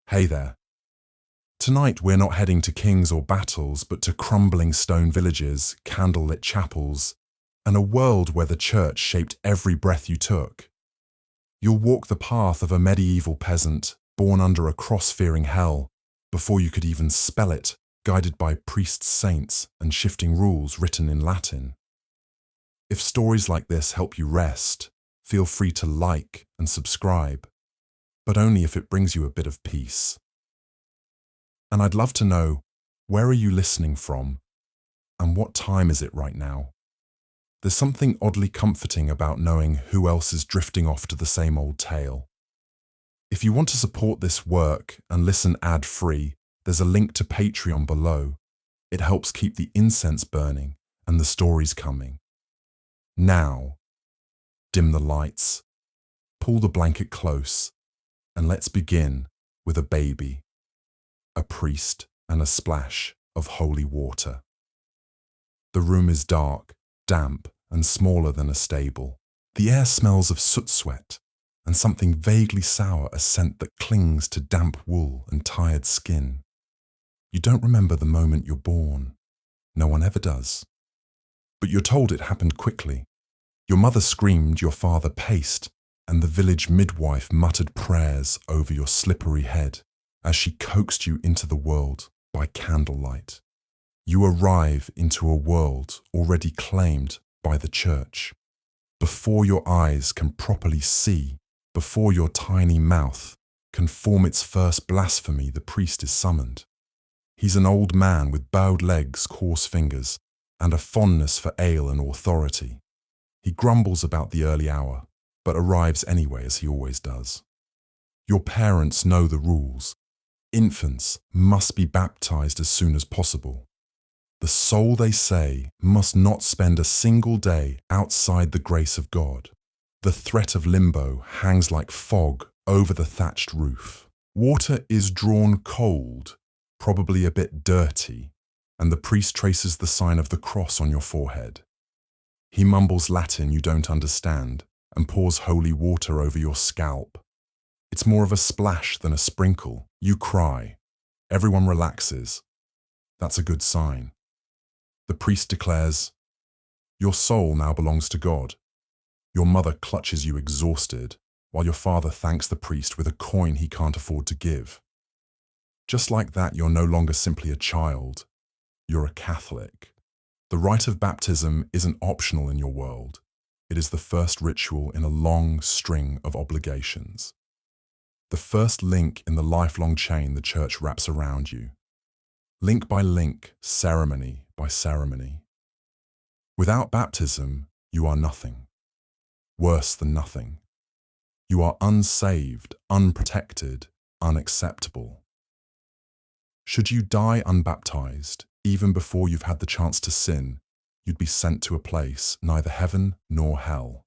Hey there. Tonight we're not heading to kings or battles, but to crumbling stone villages, candlelit chapels, and a world where the church shaped every breath you took. You'll walk the path of a medieval peasant, born under a cross-fearing hell, before you could even spell it, guided by priests, saints, and shifting rules written in Latin. If stories like this help you rest, feel free to like and subscribe, but only if it brings you a bit of peace. And I'd love to know, where are you listening from? And what time is it right now? There's something oddly comforting about knowing who else is drifting off to the same old tale. If you want to support this work and listen ad-free, there's a link to Patreon below. It helps keep the incense burning and the stories coming. Now, dim the lights, pull the blanket close, and let's begin with a baby, a priest, and a splash of holy water. The room is dark, damp, and smaller than a stable. The air smells of soot sweat and something vaguely sour, a scent that clings to damp wool and tired skin. You don't remember the moment you're born. No one ever does. But you're told it happened quickly. Your mother screamed, your father paced, and the village midwife muttered prayers over your slippery head as she coaxed you into the world by candlelight. You arrive into a world already claimed by the church. Before your eyes can properly see, before your tiny mouth can form its first blasphemy, the priest is summoned. He's an old man with bowed legs, coarse fingers, and a fondness for ale and authority. He grumbles about the early hour, but arrives anyway, as he always does. Your parents know the rules. Infants must be baptized as soon as possible. The soul, they say, must not spend a single day outside the grace of God. The threat of limbo hangs like fog over the thatched roof. Water is drawn cold, probably a bit dirty, and the priest traces the sign of the cross on your forehead. He mumbles Latin you don't understand and pours holy water over your scalp. It's more of a splash than a sprinkle. You cry. Everyone relaxes. That's a good sign. The priest declares, "Your soul now belongs to God." Your mother clutches you exhausted, while your father thanks the priest with a coin he can't afford to give. Just like that, you're no longer simply a child. You're a Catholic. The rite of baptism isn't optional in your world. It is the first ritual in a long string of obligations. The first link in the lifelong chain the church wraps around you. Link by link, ceremony by ceremony. Without baptism, you are nothing. Worse than nothing. You are unsaved, unprotected, unacceptable. Should you die unbaptized, even before you've had the chance to sin, you'd be sent to a place neither heaven nor hell.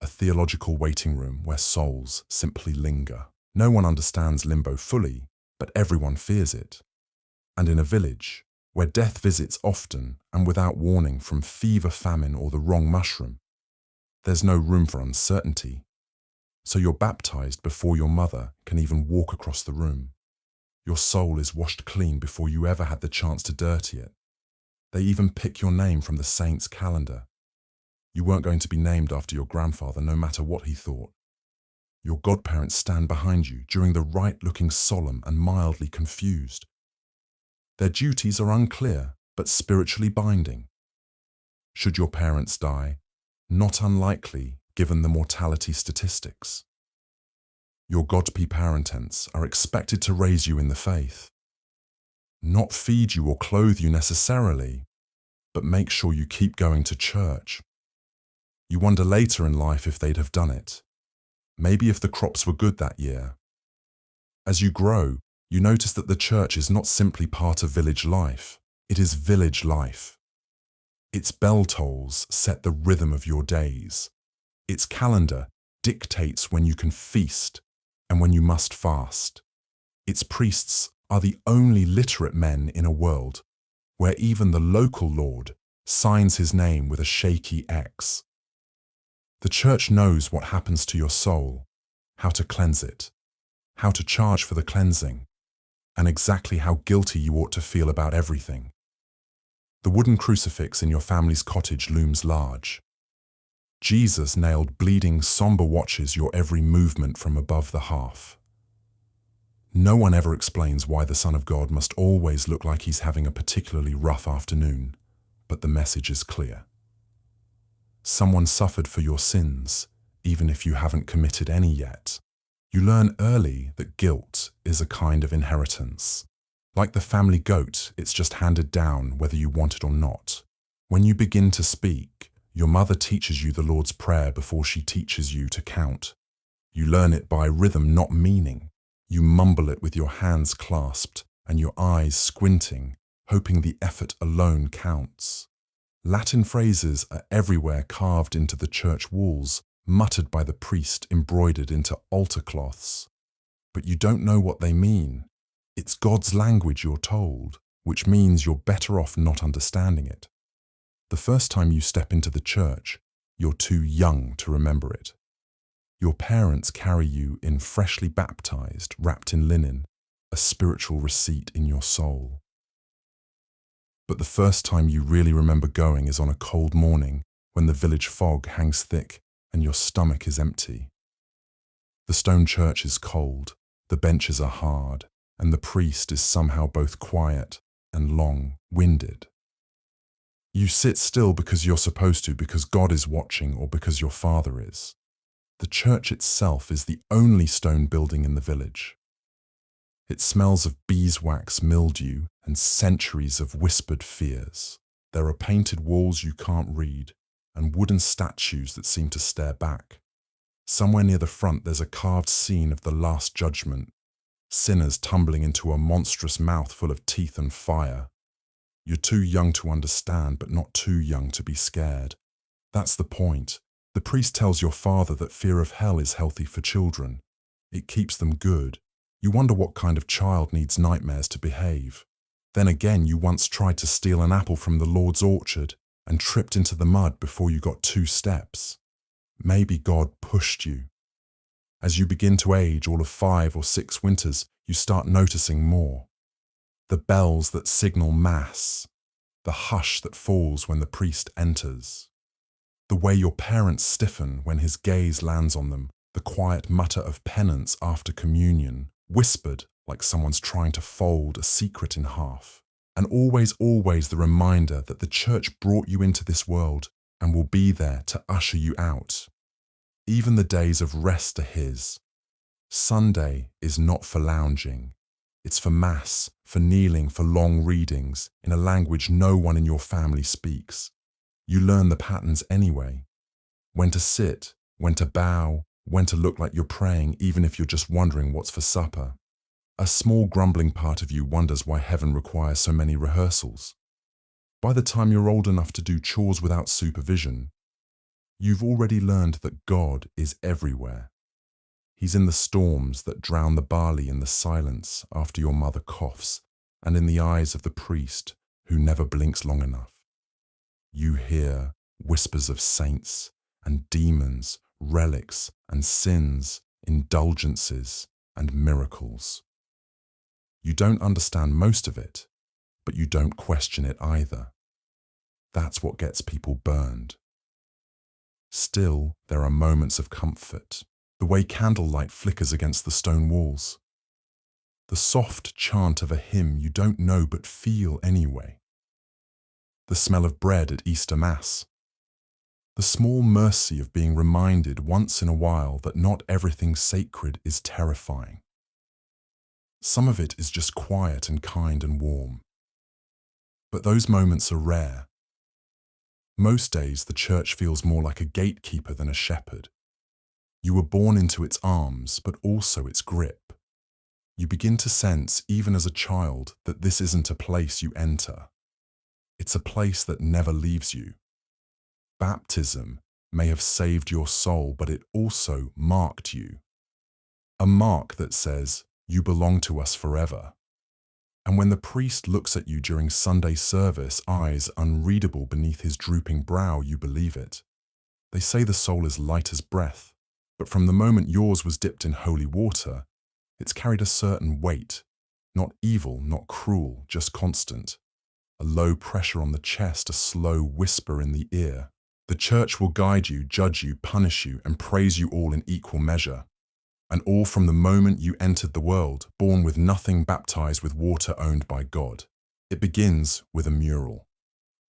A theological waiting room where souls simply linger. No one understands limbo fully, but everyone fears it. And in a village, where death visits often and without warning from fever, famine, or the wrong mushroom, there's no room for uncertainty. So you're baptized before your mother can even walk across the room. Your soul is washed clean before you ever had the chance to dirty it. They even pick your name from the saint's calendar. You weren't going to be named after your grandfather, no matter what he thought. Your godparents stand behind you during the rite, looking solemn and mildly confused. Their duties are unclear, but spiritually binding. Should your parents die, not unlikely given the mortality statistics. Your godparents are expected to raise you in the faith. Not feed you or clothe you necessarily, but make sure you keep going to church. You wonder later in life if they'd have done it. Maybe if the crops were good that year. As you grow, you notice that the church is not simply part of village life, it is village life. Its bell tolls set the rhythm of your days. Its calendar dictates when you can feast and when you must fast. Its priests are the only literate men in a world where even the local lord signs his name with a shaky X. The church knows what happens to your soul, how to cleanse it, how to charge for the cleansing, and exactly how guilty you ought to feel about everything. The wooden crucifix in your family's cottage looms large. Jesus nailed bleeding, somber watches your every movement from above the hearth. No one ever explains why the Son of God must always look like he's having a particularly rough afternoon, but the message is clear. Someone suffered for your sins, even if you haven't committed any yet. You learn early that guilt is a kind of inheritance. Like the family goat, it's just handed down whether you want it or not. When you begin to speak, your mother teaches you the Lord's Prayer before she teaches you to count. You learn it by rhythm, not meaning. You mumble it with your hands clasped and your eyes squinting, hoping the effort alone counts. Latin phrases are everywhere carved into the church walls, muttered by the priest, embroidered into altar cloths. But you don't know what they mean. It's God's language, you're told, which means you're better off not understanding it. The first time you step into the church, you're too young to remember it. Your parents carry you in freshly baptized, wrapped in linen, a spiritual receipt in your soul. But the first time you really remember going is on a cold morning when the village fog hangs thick and your stomach is empty. The stone church is cold, the benches are hard, and the priest is somehow both quiet and long-winded. You sit still because you're supposed to, because God is watching, or because your father is. The church itself is the only stone building in the village. It smells of beeswax, mildew, and centuries of whispered fears. There are painted walls you can't read, and wooden statues that seem to stare back. Somewhere near the front there's a carved scene of the Last Judgment, sinners tumbling into a monstrous mouth full of teeth and fire. You're too young to understand, but not too young to be scared. That's the point. The priest tells your father that fear of hell is healthy for children. It keeps them good. You wonder what kind of child needs nightmares to behave. Then again, you once tried to steal an apple from the Lord's orchard and tripped into the mud before you got 2 steps. Maybe God pushed you. As you begin to age, all of 5 or 6 winters, you start noticing more. The bells that signal Mass, the hush that falls when the priest enters, the way your parents stiffen when his gaze lands on them, the quiet mutter of penance after communion, whispered like someone's trying to fold a secret in half, and always the reminder that the church brought you into this world and will be there to usher you out. Even the days of rest are his. Sunday is not for lounging. It's for Mass, for kneeling, for long readings, in a language no one in your family speaks. You learn the patterns anyway. When to sit, when to bow, when to look like you're praying, even if you're just wondering what's for supper. A small grumbling part of you wonders why heaven requires so many rehearsals. By the time you're old enough to do chores without supervision, you've already learned that God is everywhere. He's in the storms that drown the barley, in the silence after your mother coughs, and in the eyes of the priest who never blinks long enough. You hear whispers of saints and demons, relics and sins, indulgences and miracles. You don't understand most of it, but you don't question it either. That's what gets people burned. Still, there are moments of comfort. The way candlelight flickers against the stone walls. The soft chant of a hymn you don't know but feel anyway. The smell of bread at Easter Mass. The small mercy of being reminded once in a while that not everything sacred is terrifying. Some of it is just quiet and kind and warm. But those moments are rare. Most days the church feels more like a gatekeeper than a shepherd. You were born into its arms, but also its grip. You begin to sense, even as a child, that this isn't a place you enter. It's a place that never leaves you. Baptism may have saved your soul, but it also marked you. A mark that says, you belong to us forever. And when the priest looks at you during Sunday service, eyes unreadable beneath his drooping brow, you believe it. They say the soul is light as breath, but from the moment yours was dipped in holy water, It's carried a certain weight, not evil, not cruel, just constant. A low pressure on the chest, a slow whisper in the ear. The church will guide you, judge you, punish you, and praise you all in equal measure. And all from the moment you entered the world, born with nothing, baptized with water owned by God. It begins with a mural.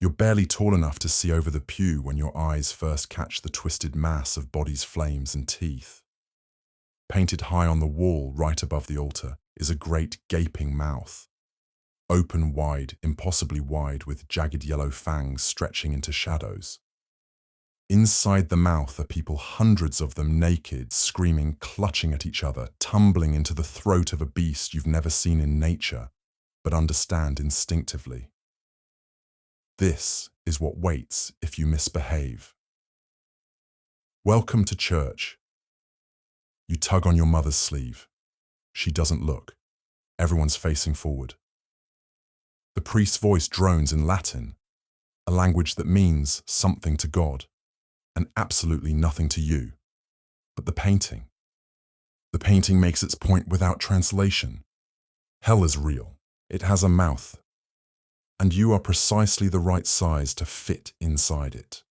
You're barely tall enough to see over the pew when your eyes first catch the twisted mass of bodies' flames and teeth. Painted high on the wall, right above the altar, is a great gaping mouth. Open wide, impossibly wide, with jagged yellow fangs stretching into shadows. Inside the mouth are people, hundreds of them, naked, screaming, clutching at each other, tumbling into the throat of a beast you've never seen in nature, but understand instinctively. This is what waits if you misbehave. Welcome to church. You tug on your mother's sleeve. She doesn't look. Everyone's facing forward. The priest's voice drones in Latin, a language that means something to God, and absolutely nothing to you. But the painting makes its point without translation. Hell is real. It has a mouth, and you are precisely the right size to fit inside it.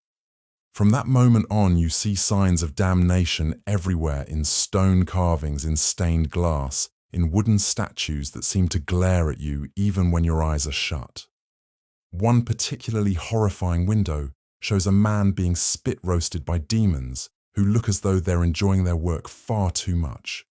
From that moment on, you see signs of damnation everywhere, in stone carvings, in stained glass, in wooden statues that seem to glare at you even when your eyes are shut. One particularly horrifying window shows a man being spit-roasted by demons who look as though they're enjoying their work far too much.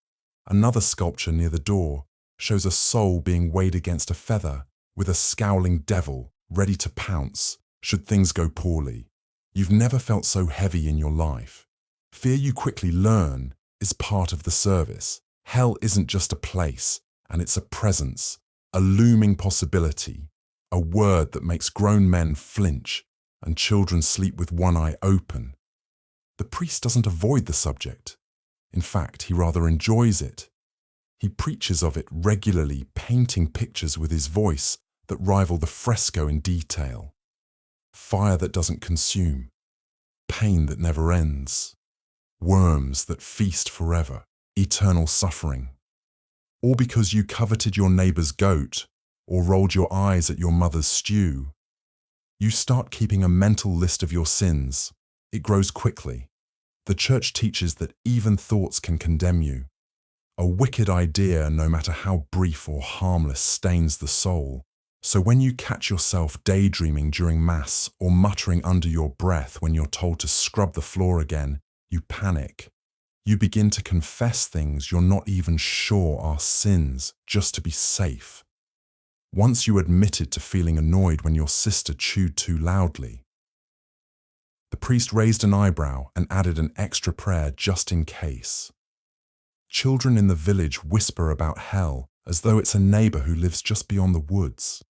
Another sculpture near the door shows a soul being weighed against a feather, with a scowling devil ready to pounce should things go poorly. You've never felt so heavy in your life. Fear, you quickly learn, is part of the service. Hell isn't just a place, and it's a presence, a looming possibility, a word that makes grown men flinch and children sleep with one eye open. The priest doesn't avoid the subject. In fact, he rather enjoys it. He preaches of it regularly, painting pictures with his voice that rival the fresco in detail. Fire that doesn't consume, pain that never ends, worms that feast forever, eternal suffering. All because you coveted your neighbor's goat or rolled your eyes at your mother's stew. You start keeping a mental list of your sins. It grows quickly. The church teaches that even thoughts can condemn you. A wicked idea, no matter how brief or harmless, stains the soul. So when you catch yourself daydreaming during Mass or muttering under your breath when you're told to scrub the floor again, you panic. You begin to confess things you're not even sure are sins, just to be safe. Once you admitted to feeling annoyed when your sister chewed too loudly. The priest raised an eyebrow and added an extra prayer just in case. Children in the village whisper about hell as though it's a neighbor who lives just beyond the woods.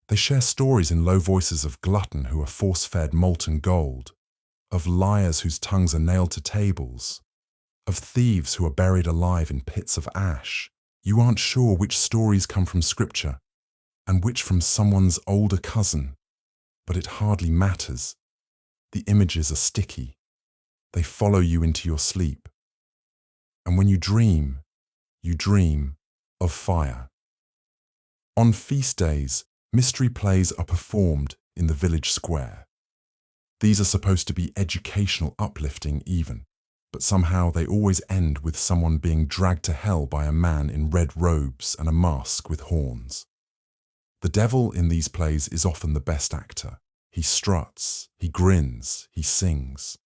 They share stories in low voices of glutton who are force-fed molten gold, of liars whose tongues are nailed to tables, of thieves who are buried alive in pits of ash. You aren't sure which stories come from Scripture and which from someone's older cousin, but it hardly matters. The images are sticky. They follow you into your sleep. And when you dream of fire. On feast days, mystery plays are performed in the village square. These are supposed to be educational, uplifting even, but somehow they always end with someone being dragged to hell by a man in red robes and a mask with horns. The devil in these plays is often the best actor. He struts, he grins, he sings.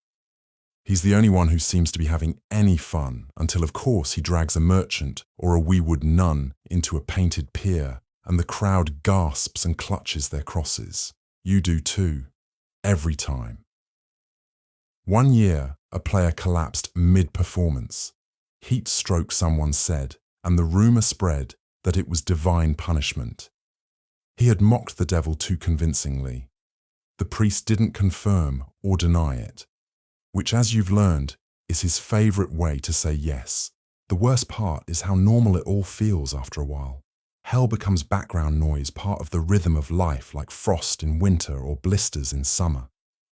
He's the only one who seems to be having any fun until, of course, he drags a merchant or a wee-wood nun into a painted pier and the crowd gasps and clutches their crosses. You do too, every time. One year, a player collapsed mid-performance. Heat stroke, someone said, and the rumor spread that it was divine punishment. He had mocked the devil too convincingly. The priest didn't confirm or deny it, which, as you've learned, is his favorite way to say yes. The worst part is how normal it all feels after a while. Hell becomes background noise, part of the rhythm of life, like frost in winter or blisters in summer.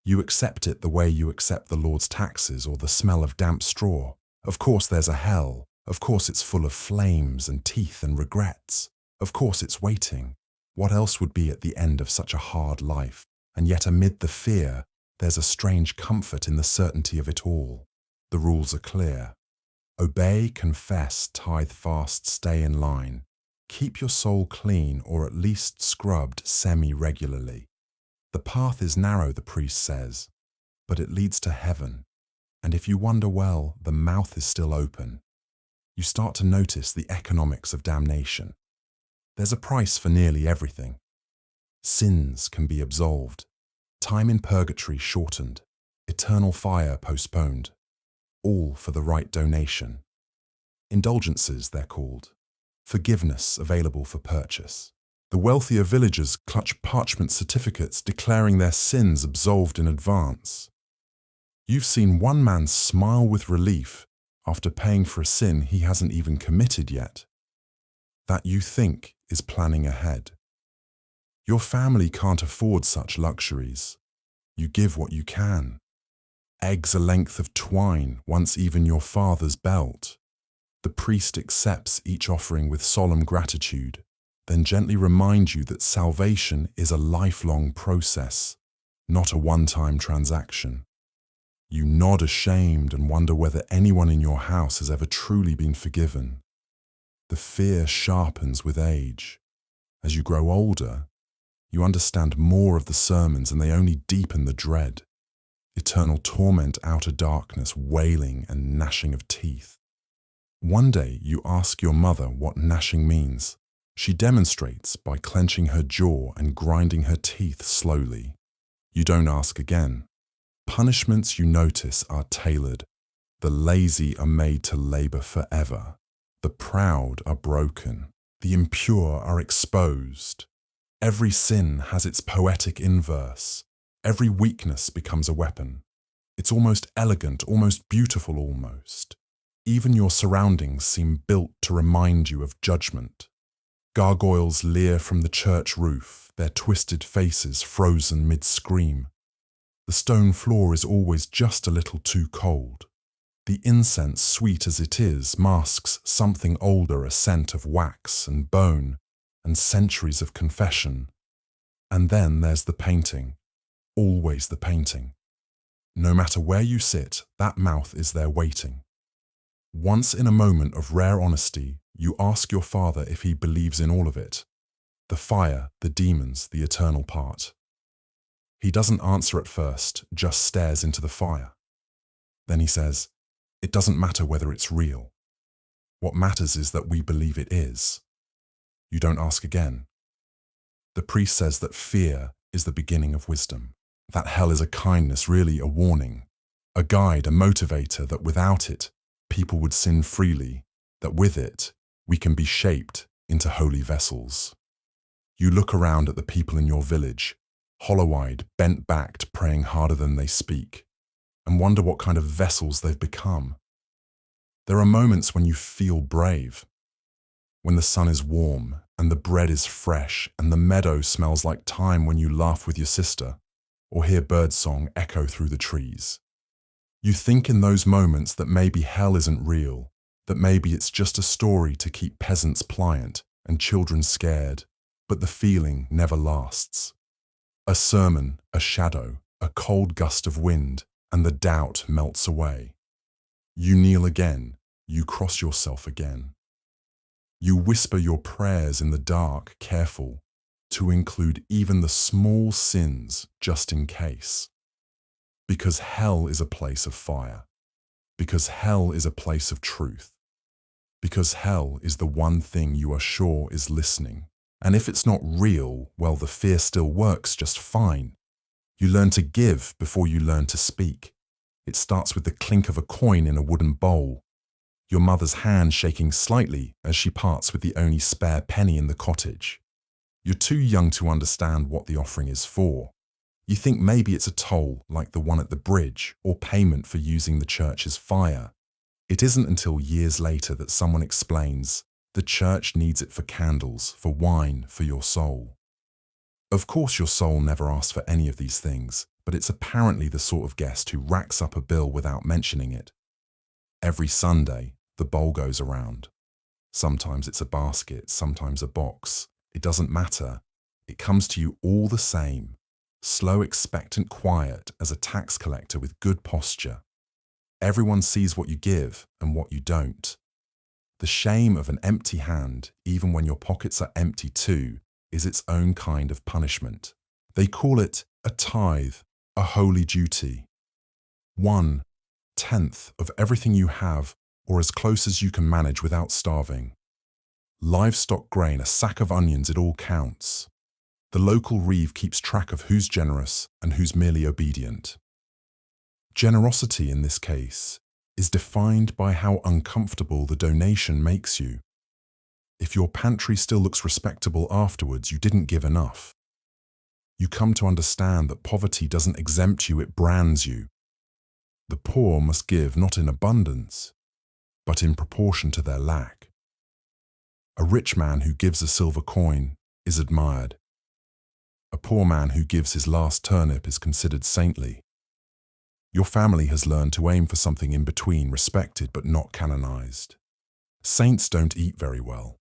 You accept it the way you accept the Lord's taxes or the smell of damp straw. Of course there's a hell, Of course it's full of flames and teeth and regrets. Of course it's waiting. What else would be at the end of such a hard life? And yet amid the fear, there's a strange comfort in the certainty of it all. The rules are clear. Obey, confess, tithe, fast, stay in line. Keep your soul clean or at least scrubbed semi-regularly. The path is narrow, the priest says, but it leads to heaven. And if you wonder well, the mouth is still open. You start to notice the economics of damnation. There's a price for nearly everything. Sins can be absolved, time in purgatory shortened, eternal fire postponed, all for the right donation. Indulgences, they're called. Forgiveness available for purchase. The wealthier villagers clutch parchment certificates declaring their sins absolved in advance. You've seen one man smile with relief after paying for a sin he hasn't even committed yet. That, you think, is planning ahead. Your family can't afford such luxuries. You give what you can. Eggs a length of twine, once even your father's belt. The priest accepts each offering with solemn gratitude, then gently reminds you that salvation is a lifelong process, not a one-time transaction. You nod ashamed and wonder whether anyone in your house has ever truly been forgiven. The fear sharpens with age. As you grow older, you understand more of the sermons and they only deepen the dread. Eternal torment, outer darkness, wailing and gnashing of teeth. One day you ask your mother what gnashing means. She demonstrates by clenching her jaw and grinding her teeth slowly. You don't ask again. Punishments, you notice, are tailored. The lazy are made to labor forever. The proud are broken. The impure are exposed. Every sin has its poetic inverse. Every weakness becomes a weapon. It's almost elegant, almost beautiful almost. Even your surroundings seem built to remind you of judgment. Gargoyles leer from the church roof, their twisted faces frozen mid-scream. The stone floor is always just a little too cold. The incense, sweet as it is, masks something older, a scent of wax and bone and centuries of confession. And then there's the painting. Always the painting. No matter where you sit, that mouth is there waiting. Once in a moment of rare honesty, you ask your father if he believes in all of it. The fire, the demons, the eternal part. He doesn't answer at first, just stares into the fire. Then he says, "It doesn't matter whether it's real. What matters is that we believe it is." You don't ask again. The priest says that fear is the beginning of wisdom. That hell is a kindness, really a warning. A guide, a motivator, that without it, people would sin freely, that with it, we can be shaped into holy vessels. You look around at the people in your village, hollow-eyed, bent-backed, praying harder than they speak, and wonder what kind of vessels they've become. There are moments when you feel brave, when the sun is warm and the bread is fresh and the meadow smells like thyme when you laugh with your sister or hear birdsong echo through the trees. You think in those moments that maybe hell isn't real, that maybe it's just a story to keep peasants pliant and children scared, but the feeling never lasts. A sermon, a shadow, a cold gust of wind, and the doubt melts away. You kneel again, you cross yourself again. You whisper your prayers in the dark, careful to include even the small sins just in case. Because hell is a place of fire. Because hell is a place of truth. Because hell is the one thing you are sure is listening. And if it's not real, well, the fear still works just fine. You learn to give before you learn to speak. It starts with the clink of a coin in a wooden bowl, your mother's hand shaking slightly as she parts with the only spare penny in the cottage. You're too young to understand what the offering is for. You think maybe it's a toll like the one at the bridge or payment for using the church's fire. It isn't until years later that someone explains, the church needs it for candles, for wine, for your soul. Of course your soul never asks for any of these things, but it's apparently the sort of guest who racks up a bill without mentioning it. Every Sunday, the bowl goes around. Sometimes it's a basket, sometimes a box. It doesn't matter. It comes to you all the same, slow, expectant, quiet as a tax collector with good posture. Everyone sees what you give and what you don't. The shame of an empty hand, even when your pockets are empty too, is its own kind of punishment. They call it a tithe, a holy duty. 1/10 of everything you have, or as close as you can manage without starving. Livestock grain, a sack of onions, it all counts. The local reeve keeps track of who's generous and who's merely obedient. Generosity in this case is defined by how uncomfortable the donation makes you. If your pantry still looks respectable afterwards, you didn't give enough. You come to understand that poverty doesn't exempt you, it brands you. The poor must give not in abundance, but in proportion to their lack. A rich man who gives a silver coin is admired. A poor man who gives his last turnip is considered saintly. Your family has learned to aim for something in between, respected but not canonized. Saints don't eat very well.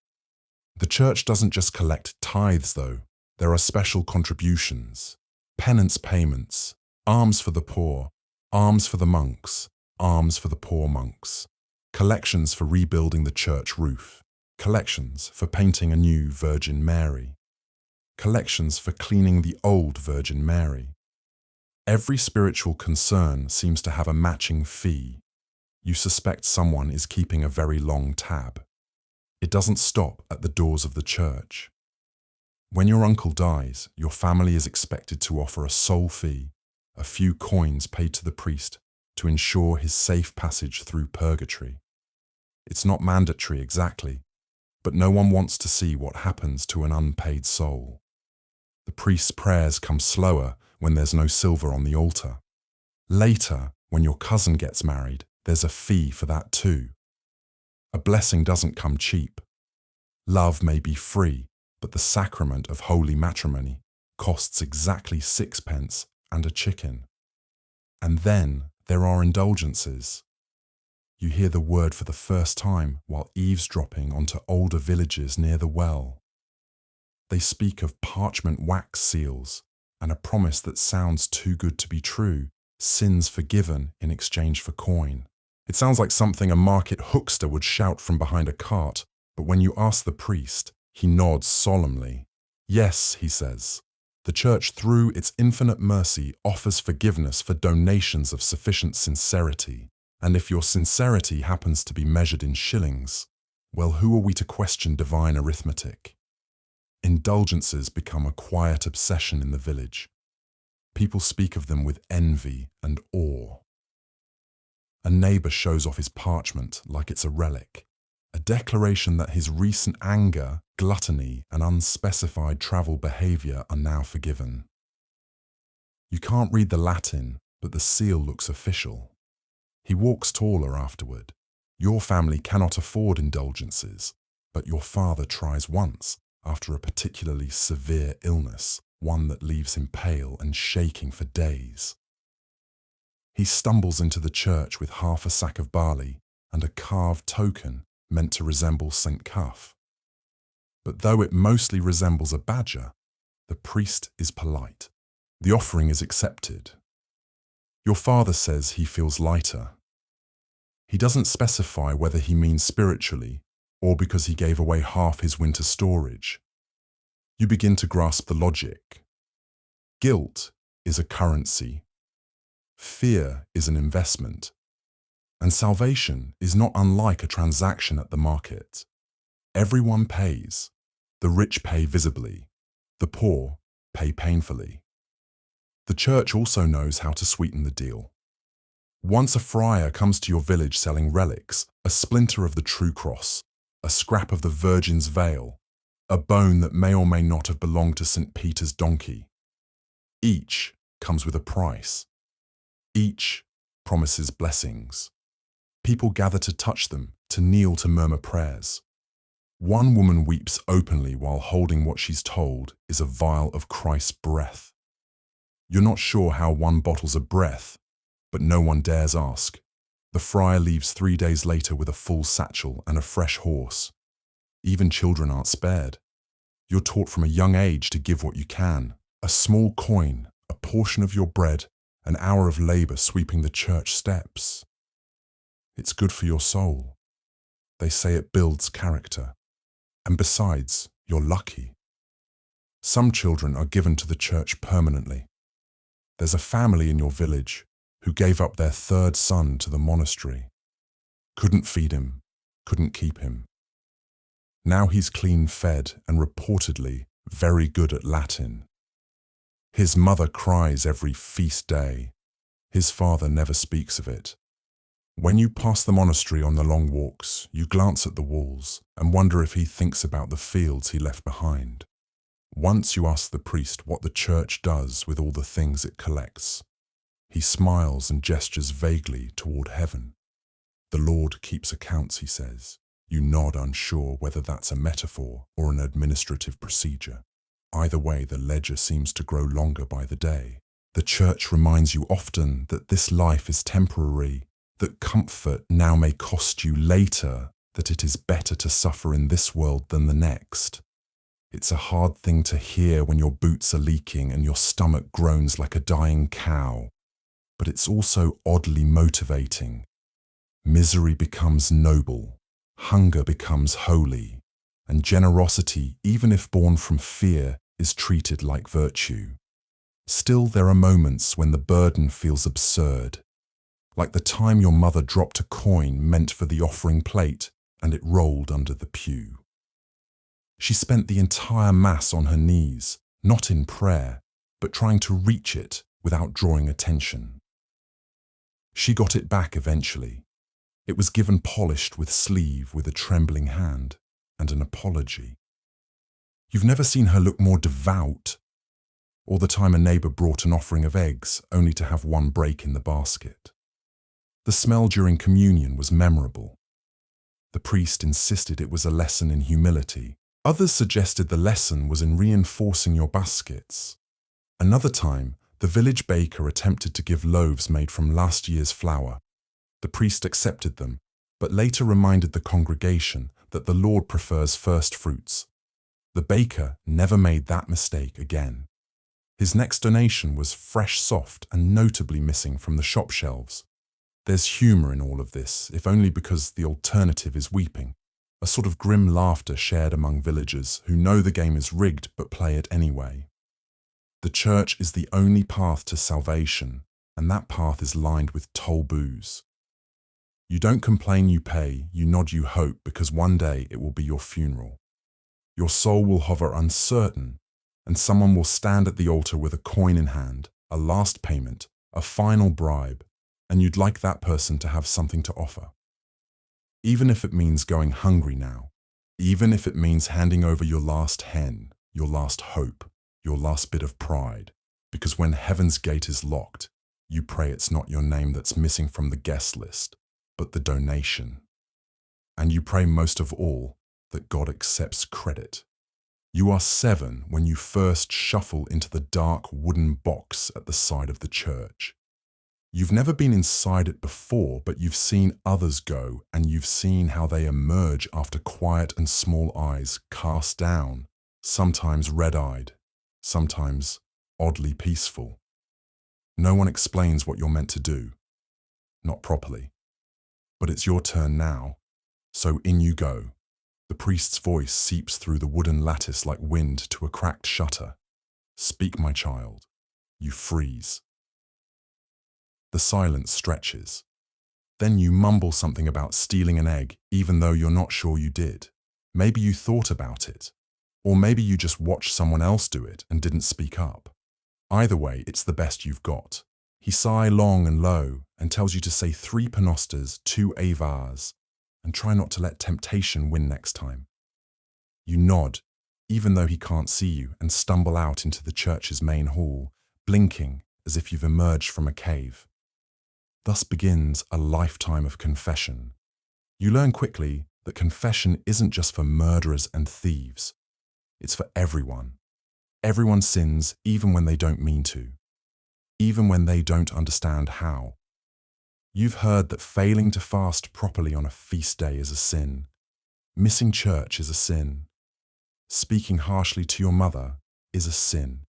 The church doesn't just collect tithes, though. There are special contributions, penance payments, alms for the poor, alms for the monks, alms for the poor monks, collections for rebuilding the church roof, collections for painting a new Virgin Mary, collections for cleaning the old Virgin Mary. Every spiritual concern seems to have a matching fee. You suspect someone is keeping a very long tab. It doesn't stop at the doors of the church. When your uncle dies, your family is expected to offer a sole fee, a few coins paid to the priest to ensure his safe passage through purgatory. It's not mandatory exactly, but no one wants to see what happens to an unpaid soul. The priest's prayers come slower when there's no silver on the altar. Later, when your cousin gets married, there's a fee for that too. A blessing doesn't come cheap. Love may be free, but the sacrament of holy matrimony costs exactly 6 pence and a chicken. And then there are indulgences. You hear the word for the first time while eavesdropping onto older villages near the well. They speak of parchment wax seals and a promise that sounds too good to be true, sins forgiven in exchange for coin. It sounds like something a market huckster would shout from behind a cart, but when you ask the priest, he nods solemnly. Yes, he says, the church through its infinite mercy offers forgiveness for donations of sufficient sincerity, and if your sincerity happens to be measured in shillings, well, who are we to question divine arithmetic? Indulgences become a quiet obsession in the village. People speak of them with envy and awe. A neighbor shows off his parchment like it's a relic, a declaration that his recent anger, gluttony, and unspecified travel behavior are now forgiven. You can't read the Latin, but the seal looks official. He walks taller afterward. Your family cannot afford indulgences, but your father tries once after a particularly severe illness, one that leaves him pale and shaking for days. He stumbles into the church with half a sack of barley and a carved token meant to resemble St. Cuff. But though it mostly resembles a badger, the priest is polite. The offering is accepted. Your father says he feels lighter. He doesn't specify whether he means spiritually or because he gave away half his winter storage. You begin to grasp the logic. Guilt is a currency. Fear is an investment. And salvation is not unlike a transaction at the market. Everyone pays. The rich pay visibly. The poor pay painfully. The church also knows how to sweeten the deal. Once a friar comes to your village selling relics, a splinter of the true cross, a scrap of the Virgin's veil, a bone that may or may not have belonged to St. Peter's donkey. Each comes with a price. Each promises blessings. People gather to touch them, to kneel, to murmur prayers. One woman weeps openly while holding what she's told is a vial of Christ's breath. You're not sure how one bottles a breath, but no one dares ask. The friar leaves 3 days later with a full satchel and a fresh horse. Even children aren't spared. You're taught from a young age to give what you can. A small coin, a portion of your bread, an hour of labor sweeping the church steps. It's good for your soul. They say it builds character. And besides, you're lucky. Some children are given to the church permanently. There's a family in your village who gave up their 3rd son to the monastery. Couldn't feed him, couldn't keep him. Now he's clean fed and reportedly very good at Latin. His mother cries every feast day. His father never speaks of it. When you pass the monastery on the long walks, you glance at the walls and wonder if he thinks about the fields he left behind. Once you ask the priest what the church does with all the things it collects. He smiles and gestures vaguely toward heaven. The Lord keeps accounts, he says. You nod, unsure whether that's a metaphor or an administrative procedure. Either way, the ledger seems to grow longer by the day. The church reminds you often that this life is temporary, that comfort now may cost you later, that it is better to suffer in this world than the next. It's a hard thing to hear when your boots are leaking and your stomach groans like a dying cow, but it's also oddly motivating. Misery becomes noble, hunger becomes holy, and generosity, even if born from fear, is treated like virtue. Still, there are moments when the burden feels absurd, like the time your mother dropped a coin meant for the offering plate and it rolled under the pew. She spent the entire Mass on her knees, not in prayer, but trying to reach it without drawing attention. She got it back eventually. It was given polished with sleeve with a trembling hand and an apology. You've never seen her look more devout, or the time a neighbor brought an offering of eggs only to have one break in the basket. The smell during communion was memorable. The priest insisted it was a lesson in humility. Others suggested the lesson was in reinforcing your baskets. Another time, the village baker attempted to give loaves made from last year's flour. The priest accepted them, but later reminded the congregation that the Lord prefers first fruits. The baker never made that mistake again. His next donation was fresh, soft, and notably missing from the shop shelves. There's humour in all of this, if only because the alternative is weeping. A sort of grim laughter shared among villagers who know the game is rigged but play it anyway. The church is the only path to salvation, and that path is lined with toll booths. You don't complain, you pay, you nod, you hope, because one day it will be your funeral. Your soul will hover uncertain, and someone will stand at the altar with a coin in hand, a last payment, a final bribe, and you'd like that person to have something to offer. Even if it means going hungry now, even if it means handing over your last hen, your last hope, your last bit of pride, because when heaven's gate is locked, you pray it's not your name that's missing from the guest list, but the donation. And you pray most of all that God accepts credit. You are 7 when you first shuffle into the dark wooden box at the side of the church. You've never been inside it before, but you've seen others go, and you've seen how they emerge after quiet and small eyes cast down, sometimes red-eyed, sometimes oddly peaceful. No one explains what you're meant to do. Not properly. But it's your turn now, so in you go. The priest's voice seeps through the wooden lattice like wind to a cracked shutter. Speak, my child. You freeze. The silence stretches. Then you mumble something about stealing an egg, even though you're not sure you did. Maybe you thought about it. Or maybe you just watched someone else do it and didn't speak up. Either way, it's the best you've got. He sighs long and low and tells you to say 3 panostas, 2 avars, and try not to let temptation win next time. You nod, even though he can't see you, and stumble out into the church's main hall, blinking as if you've emerged from a cave. Thus begins a lifetime of confession. You learn quickly that confession isn't just for murderers and thieves. It's for everyone. Everyone sins even when they don't mean to, even when they don't understand how. You've heard that failing to fast properly on a feast day is a sin. Missing church is a sin. Speaking harshly to your mother is a sin.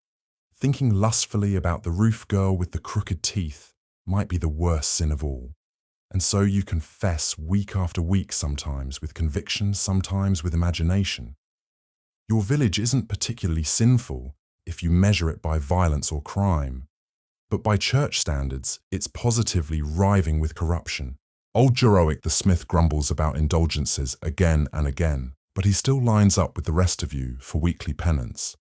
Thinking lustfully about the roof girl with the crooked teeth might be the worst sin of all. And so you confess week after week, sometimes with conviction, sometimes with imagination. Your village isn't particularly sinful if you measure it by violence or crime. But by church standards, it's positively riving with corruption. Old Jeroic the smith grumbles about indulgences again and again, but he still lines up with the rest of you for weekly penance.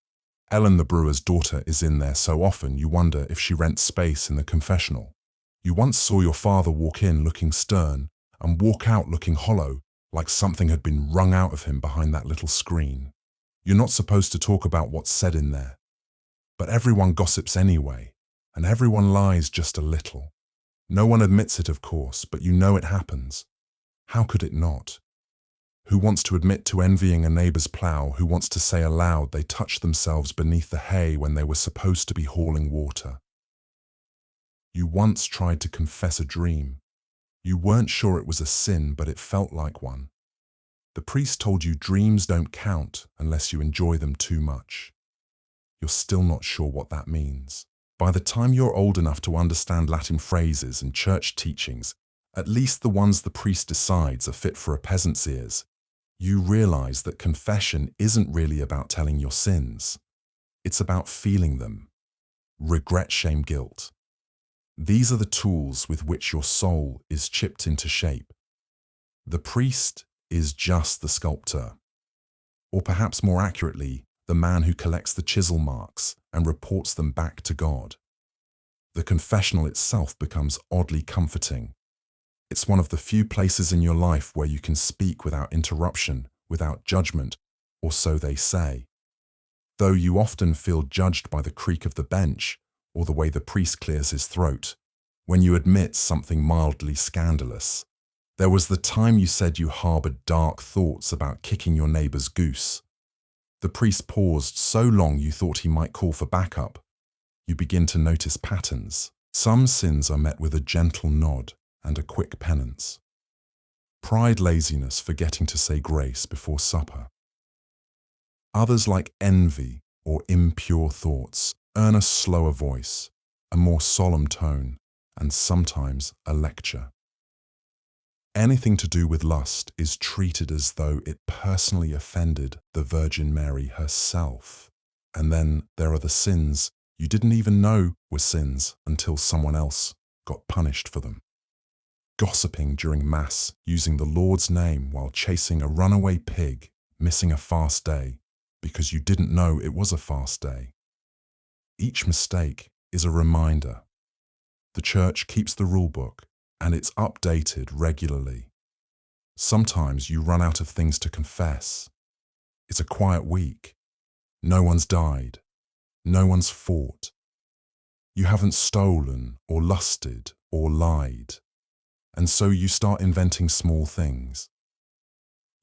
Ellen the brewer's daughter is in there so often you wonder if she rents space in the confessional. You once saw your father walk in looking stern and walk out looking hollow, like something had been wrung out of him behind that little screen. You're not supposed to talk about what's said in there. But everyone gossips anyway, and everyone lies just a little. No one admits it, of course, but you know it happens. How could it not? Who wants to admit to envying a neighbour's plough? Who wants to say aloud they touched themselves beneath the hay when they were supposed to be hauling water? You once tried to confess a dream. You weren't sure it was a sin, but it felt like one. The priest told you dreams don't count unless you enjoy them too much. You're still not sure what that means. By the time you're old enough to understand Latin phrases and church teachings, at least the ones the priest decides are fit for a peasant's ears, you realize that confession isn't really about telling your sins. It's about feeling them. Regret, shame, guilt. These are the tools with which your soul is chipped into shape. The priest is just the sculptor. Or perhaps more accurately, the man who collects the chisel marks and reports them back to God. The confessional itself becomes oddly comforting. It's one of the few places in your life where you can speak without interruption, without judgment, or so they say. Though you often feel judged by the creak of the bench or the way the priest clears his throat, when you admit something mildly scandalous. There was the time you said you harbored dark thoughts about kicking your neighbor's goose. The priest paused so long you thought he might call for backup. You begin to notice patterns. Some sins are met with a gentle nod and a quick penance. Pride, laziness, forgetting to say grace before supper. Others, like envy or impure thoughts, earn a slower voice, a more solemn tone, and sometimes a lecture. Anything to do with lust is treated as though it personally offended the Virgin Mary herself. And then there are the sins you didn't even know were sins until someone else got punished for them. Gossiping during Mass, using the Lord's name while chasing a runaway pig, missing a fast day because you didn't know it was a fast day. Each mistake is a reminder. The Church keeps the rule book, and it's updated regularly. Sometimes you run out of things to confess. It's a quiet week. No one's died. No one's fought. You haven't stolen or lusted or lied. And so you start inventing small things.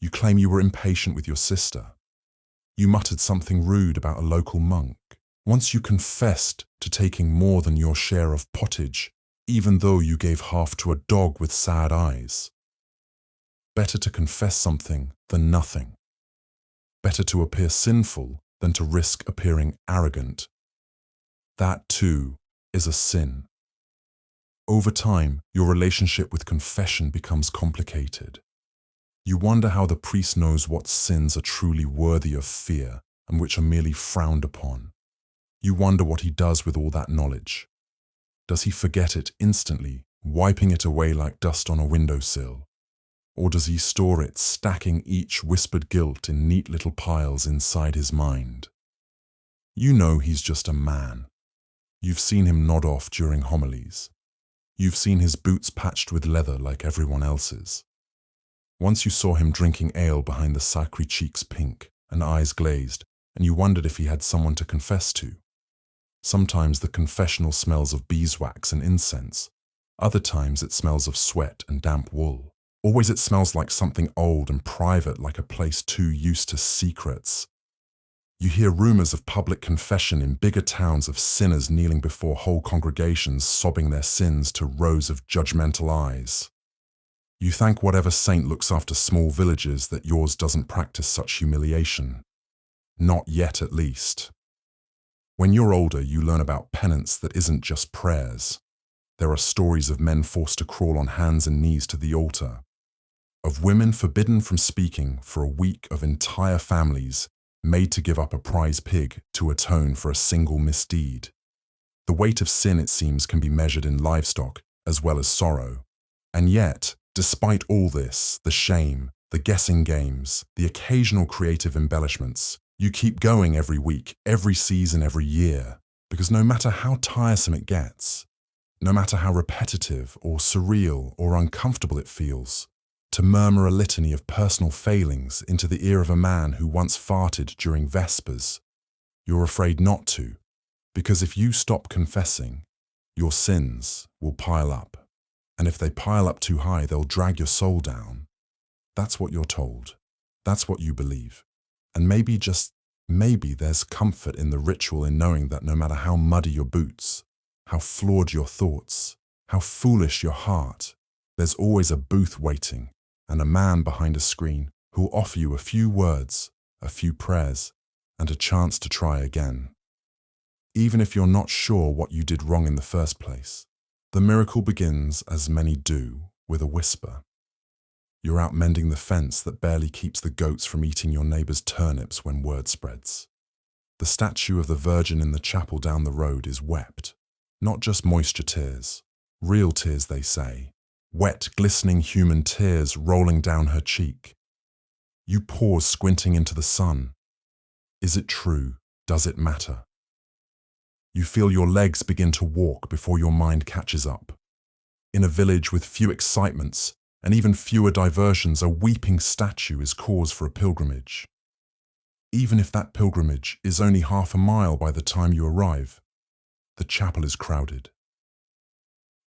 You claim you were impatient with your sister. You muttered something rude about a local monk. Once you confessed to taking more than your share of pottage, even though you gave half to a dog with sad eyes. Better to confess something than nothing. Better to appear sinful than to risk appearing arrogant. That, too, is a sin. Over time, your relationship with confession becomes complicated. You wonder how the priest knows what sins are truly worthy of fear and which are merely frowned upon. You wonder what he does with all that knowledge. Does he forget it instantly, wiping it away like dust on a windowsill? Or does he store it, stacking each whispered guilt in neat little piles inside his mind? You know he's just a man. You've seen him nod off during homilies. You've seen his boots patched with leather like everyone else's. Once you saw him drinking ale behind the sacred cheeks pink and eyes glazed, and you wondered if he had someone to confess to. Sometimes the confessional smells of beeswax and incense. Other times it smells of sweat and damp wool. Always it smells like something old and private, like a place too used to secrets. You hear rumors of public confession in bigger towns of sinners kneeling before whole congregations sobbing their sins to rows of judgmental eyes. You thank whatever saint looks after small villages that yours doesn't practice such humiliation. Not yet, at least. When you're older, you learn about penance that isn't just prayers. There are stories of men forced to crawl on hands and knees to the altar, of women forbidden from speaking for a week, of entire families made to give up a prize pig to atone for a single misdeed. The weight of sin, it seems, can be measured in livestock as well as sorrow. And yet, despite all this, the shame, the guessing games, the occasional creative embellishments, you keep going every week, every season, every year, because no matter how tiresome it gets, no matter how repetitive or surreal or uncomfortable it feels, to murmur a litany of personal failings into the ear of a man who once farted during Vespers, you're afraid not to, because if you stop confessing, your sins will pile up. And if they pile up too high, they'll drag your soul down. That's what you're told. That's what you believe. And maybe, just maybe, there's comfort in the ritual in knowing that no matter how muddy your boots, how flawed your thoughts, how foolish your heart, there's always a booth waiting and a man behind a screen who'll offer you a few words, a few prayers, and a chance to try again. Even if you're not sure what you did wrong in the first place, the miracle begins, as many do, with a whisper. You're out mending the fence that barely keeps the goats from eating your neighbor's turnips when word spreads. The statue of the Virgin in the chapel down the road is wept, not just moisture tears, real tears, they say, wet, glistening human tears rolling down her cheek. You pause, squinting into the sun. Is it true? Does it matter? You feel your legs begin to walk before your mind catches up. In a village with few excitements and even fewer diversions, a weeping statue is cause for a pilgrimage. Even if that pilgrimage is only half a mile by the time you arrive, the chapel is crowded.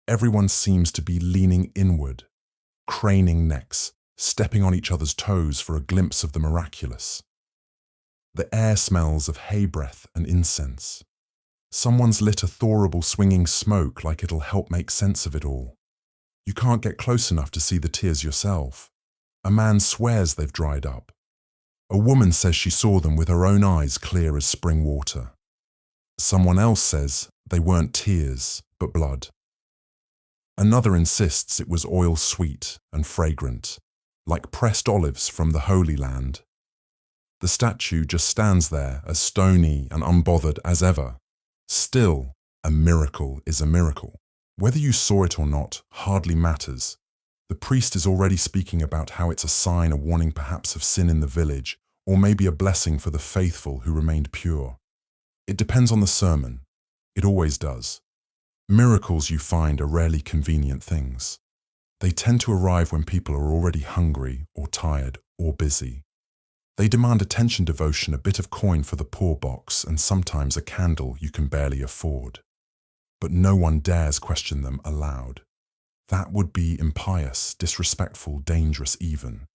Everyone seems to be leaning inward, craning necks, stepping on each other's toes for a glimpse of the miraculous. The air smells of hay breath and incense. Someone's lit a thorable swinging smoke like it'll help make sense of it all. You can't get close enough to see the tears yourself. A man swears they've dried up. A woman says she saw them with her own eyes clear as spring water. Someone else says they weren't tears, but blood. Another insists it was oil sweet and fragrant, like pressed olives from the Holy Land. The statue just stands there as stony and unbothered as ever. Still, a miracle is a miracle. Whether you saw it or not hardly matters. The priest is already speaking about how it's a sign, a warning perhaps of sin in the village, or maybe a blessing for the faithful who remained pure. It depends on the sermon. It always does. Miracles, you find, are rarely convenient things. They tend to arrive when people are already hungry or tired or busy. They demand attention, devotion, a bit of coin for the poor box, and sometimes a candle you can barely afford. But no one dares question them aloud. That would be impious, disrespectful, dangerous even.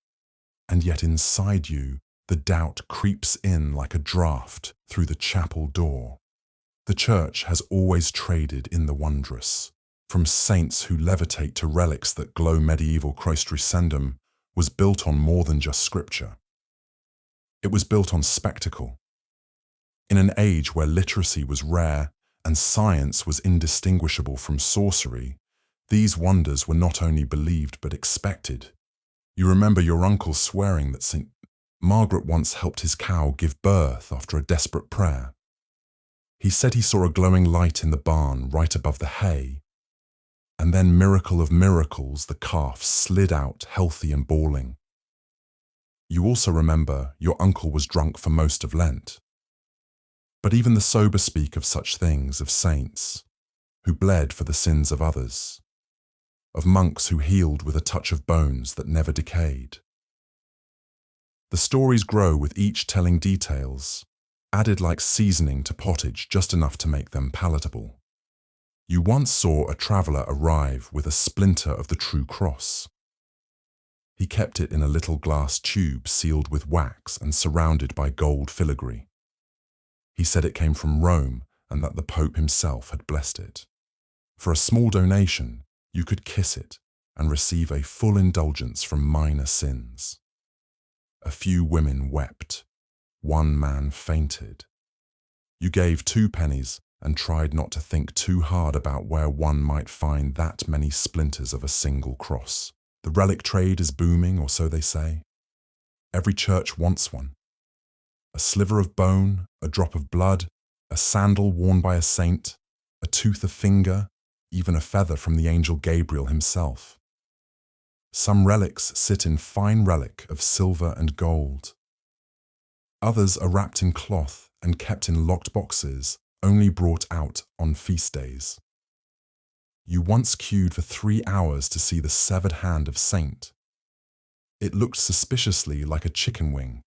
And yet inside you, the doubt creeps in like a draft through the chapel door. The church has always traded in the wondrous. From saints who levitate to relics that glow, medieval Christendom was built on more than just scripture. It was built on spectacle. In an age where literacy was rare and science was indistinguishable from sorcery, these wonders were not only believed but expected. You remember your uncle swearing that St. Margaret once helped his cow give birth after a desperate prayer. He said he saw a glowing light in the barn right above the hay, and then, miracle of miracles, the calf slid out healthy and bawling. You also remember your uncle was drunk for most of Lent. But even the sober speak of such things, of saints who bled for the sins of others, of monks who healed with a touch of bones that never decayed. The stories grow with each telling details, added like seasoning to pottage, just enough to make them palatable. You once saw a traveller arrive with a splinter of the true cross. He kept it in a little glass tube sealed with wax and surrounded by gold filigree. He said it came from Rome and that the Pope himself had blessed it. For a small donation, you could kiss it and receive a full indulgence from minor sins. A few women wept. One man fainted. You gave 2 pennies and tried not to think too hard about where one might find that many splinters of a single cross. The relic trade is booming, or so they say. Every church wants one. A sliver of bone, a drop of blood, a sandal worn by a saint, a tooth of finger, even a feather from the angel Gabriel himself. Some relics sit in fine relic of silver and gold. Others are wrapped in cloth and kept in locked boxes, only brought out on feast days. You once queued for 3 hours to see the severed hand of Saint. It looked suspiciously like a chicken wing,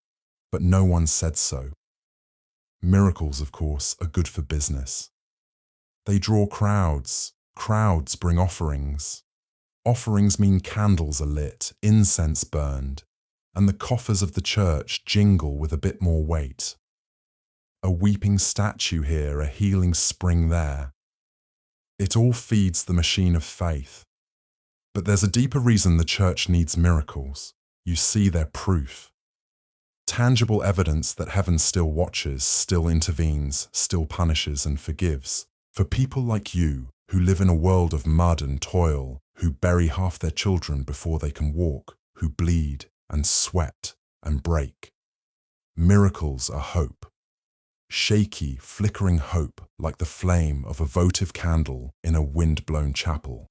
but no one said so. Miracles, of course, are good for business. They draw crowds. Crowds bring offerings. Offerings mean candles are lit, incense burned, and the coffers of the church jingle with a bit more weight. A weeping statue here, a healing spring there. It all feeds the machine of faith. But there's a deeper reason the church needs miracles. You see their proof. Tangible evidence that heaven still watches, still intervenes, still punishes and forgives. For people like you, who live in a world of mud and toil, who bury half their children before they can walk, who bleed and sweat and break. Miracles are hope. Shaky, flickering hope like the flame of a votive candle in a wind-blown chapel.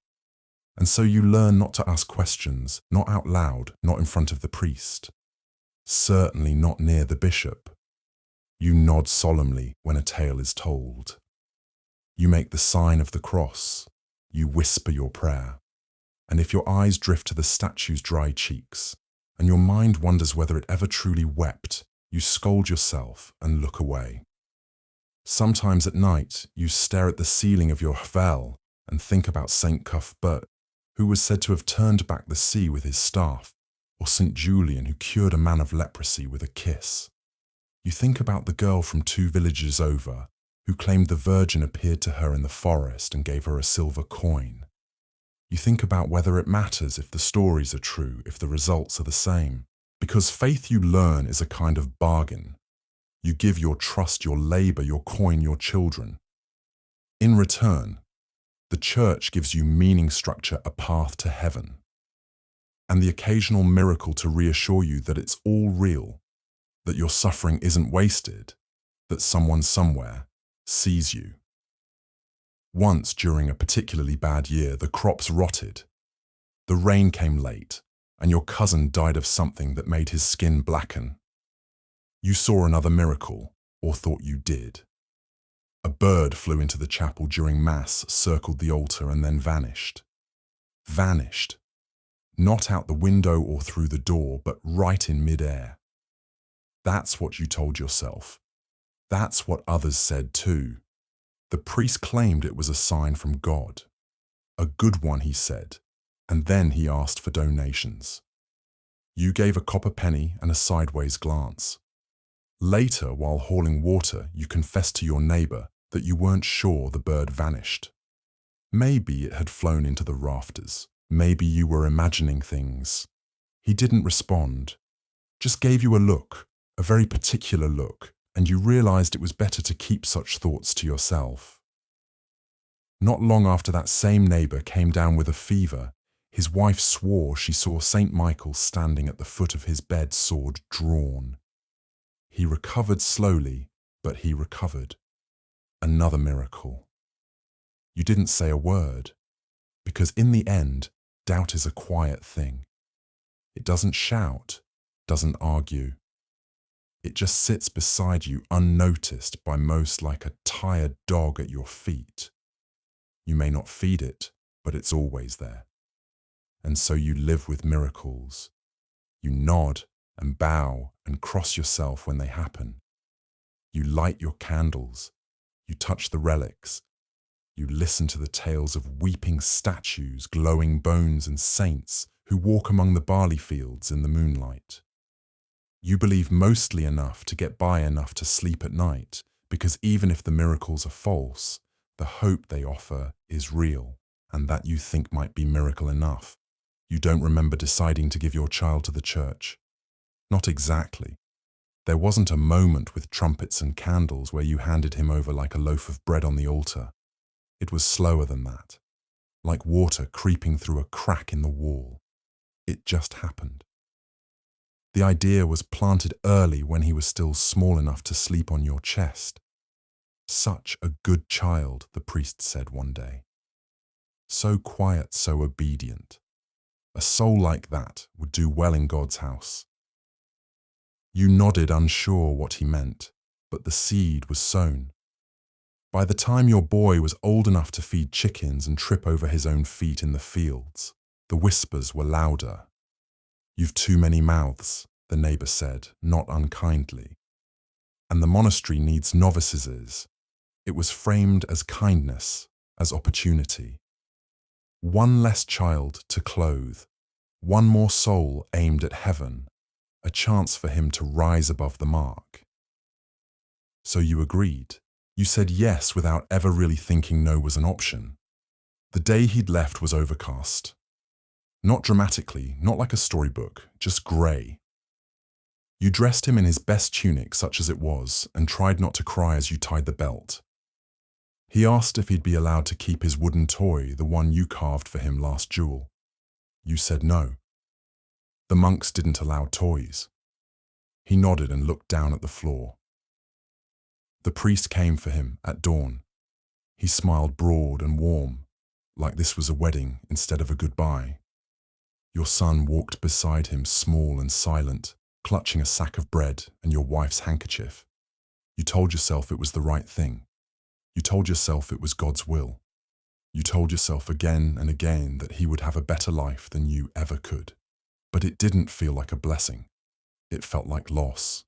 And so you learn not to ask questions, not out loud, not in front of the priest. Certainly not near the bishop. You nod solemnly when a tale is told. You make the sign of the cross. You whisper your prayer. And if your eyes drift to the statue's dry cheeks, and your mind wonders whether it ever truly wept, you scold yourself and look away. Sometimes at night, you stare at the ceiling of your Hvel and think about St. Cuthbert, who was said to have turned back the sea with his staff, or St. Julian, who cured a man of leprosy with a kiss. You think about the girl from 2 villages over, who claimed the Virgin appeared to her in the forest and gave her a silver coin. You think about whether it matters if the stories are true, if the results are the same. Because faith, you learn, is a kind of bargain. You give your trust, your labor, your coin, your children. In return, the church gives you meaning, structure, a path to heaven. And the occasional miracle to reassure you that it's all real, that your suffering isn't wasted, that someone somewhere sees you. Once during a particularly bad year, the crops rotted. The rain came late, and your cousin died of something that made his skin blacken. You saw another miracle, or thought you did. A bird flew into the chapel during Mass, circled the altar, and then vanished. Vanished. Not out the window or through the door, but right in mid-air. That's what you told yourself. That's what others said too. The priest claimed it was a sign from God. A good one, he said, and then he asked for donations. You gave a copper penny and a sideways glance. Later, while hauling water, you confessed to your neighbor that you weren't sure the bird vanished. Maybe it had flown into the rafters. Maybe you were imagining things. He didn't respond, just gave you a look, a very particular look, and you realized it was better to keep such thoughts to yourself. Not long after that same neighbor came down with a fever, his wife swore she saw St. Michael standing at the foot of his bed, sword drawn. He recovered slowly, but he recovered. Another miracle. You didn't say a word, because in the end, doubt is a quiet thing. It doesn't shout, doesn't argue. It just sits beside you unnoticed by most, like a tired dog at your feet. You may not feed it, but it's always there. And so you live with miracles. You nod and bow and cross yourself when they happen. You light your candles. You touch the relics. You listen to the tales of weeping statues, glowing bones, and saints who walk among the barley fields in the moonlight. You believe mostly enough to get by enough to sleep at night, Because even if the miracles are false, the hope they offer is real, and that you think might be miracle enough. You don't remember deciding to give your child to the church. Not exactly. There wasn't a moment with trumpets and candles where you handed him over like a loaf of bread on the altar. It was slower than that, like water creeping through a crack in the wall. It just happened. The idea was planted early when he was still small enough to sleep on your chest. Such a good child, the priest said one day. So quiet, so obedient. A soul like that would do well in God's house. You nodded, unsure what he meant, but the seed was sown. By the time your boy was old enough to feed chickens and trip over his own feet in the fields, the whispers were louder. "You've too many mouths," the neighbor said, not unkindly. "And the monastery needs novices." It was framed as kindness, as opportunity. One less child to clothe, one more soul aimed at heaven, a chance for him to rise above the mark. So you agreed. You said yes without ever really thinking no was an option. The day he'd left was overcast. Not dramatically, not like a storybook, just grey. You dressed him in his best tunic, such as it was, and tried not to cry as you tied the belt. He asked if he'd be allowed to keep his wooden toy, the one you carved for him last Jewel. You said no. The monks didn't allow toys. He nodded and looked down at the floor. The priest came for him at dawn. He smiled broad and warm, like this was a wedding instead of a goodbye. Your son walked beside him, small and silent, clutching a sack of bread and your wife's handkerchief. You told yourself it was the right thing. You told yourself it was God's will. You told yourself again and again that he would have a better life than you ever could. But it didn't feel like a blessing. It felt like loss.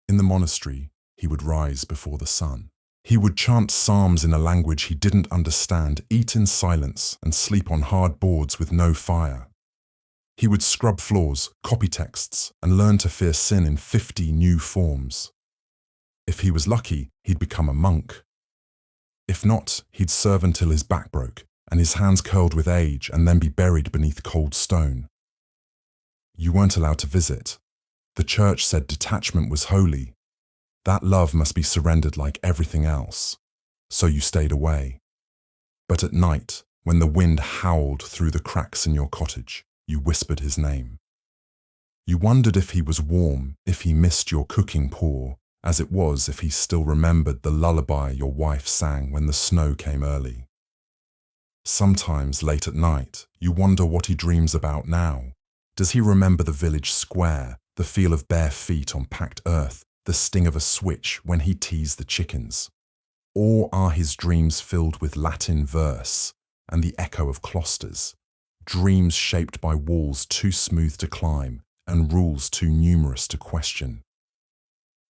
In the monastery, he would rise before the sun. He would chant psalms in a language he didn't understand, eat in silence, and sleep on hard boards with no fire. He would scrub floors, copy texts, and learn to fear sin in 50 new forms. If he was lucky, he'd become a monk. If not, he'd serve until his back broke and his hands curled with age and then be buried beneath cold stone. You weren't allowed to visit. The church said detachment was holy. That love must be surrendered like everything else. So you stayed away. But at night, when the wind howled through the cracks in your cottage, you whispered his name. You wondered if he was warm, if he missed your cooking pour, as it was if he still remembered the lullaby your wife sang when the snow came early. Sometimes, late at night, you wonder what he dreams about now. Does he remember the village square, the feel of bare feet on packed earth, the sting of a switch when he teased the chickens? Or are his dreams filled with Latin verse and the echo of cloisters, dreams shaped by walls too smooth to climb and rules too numerous to question?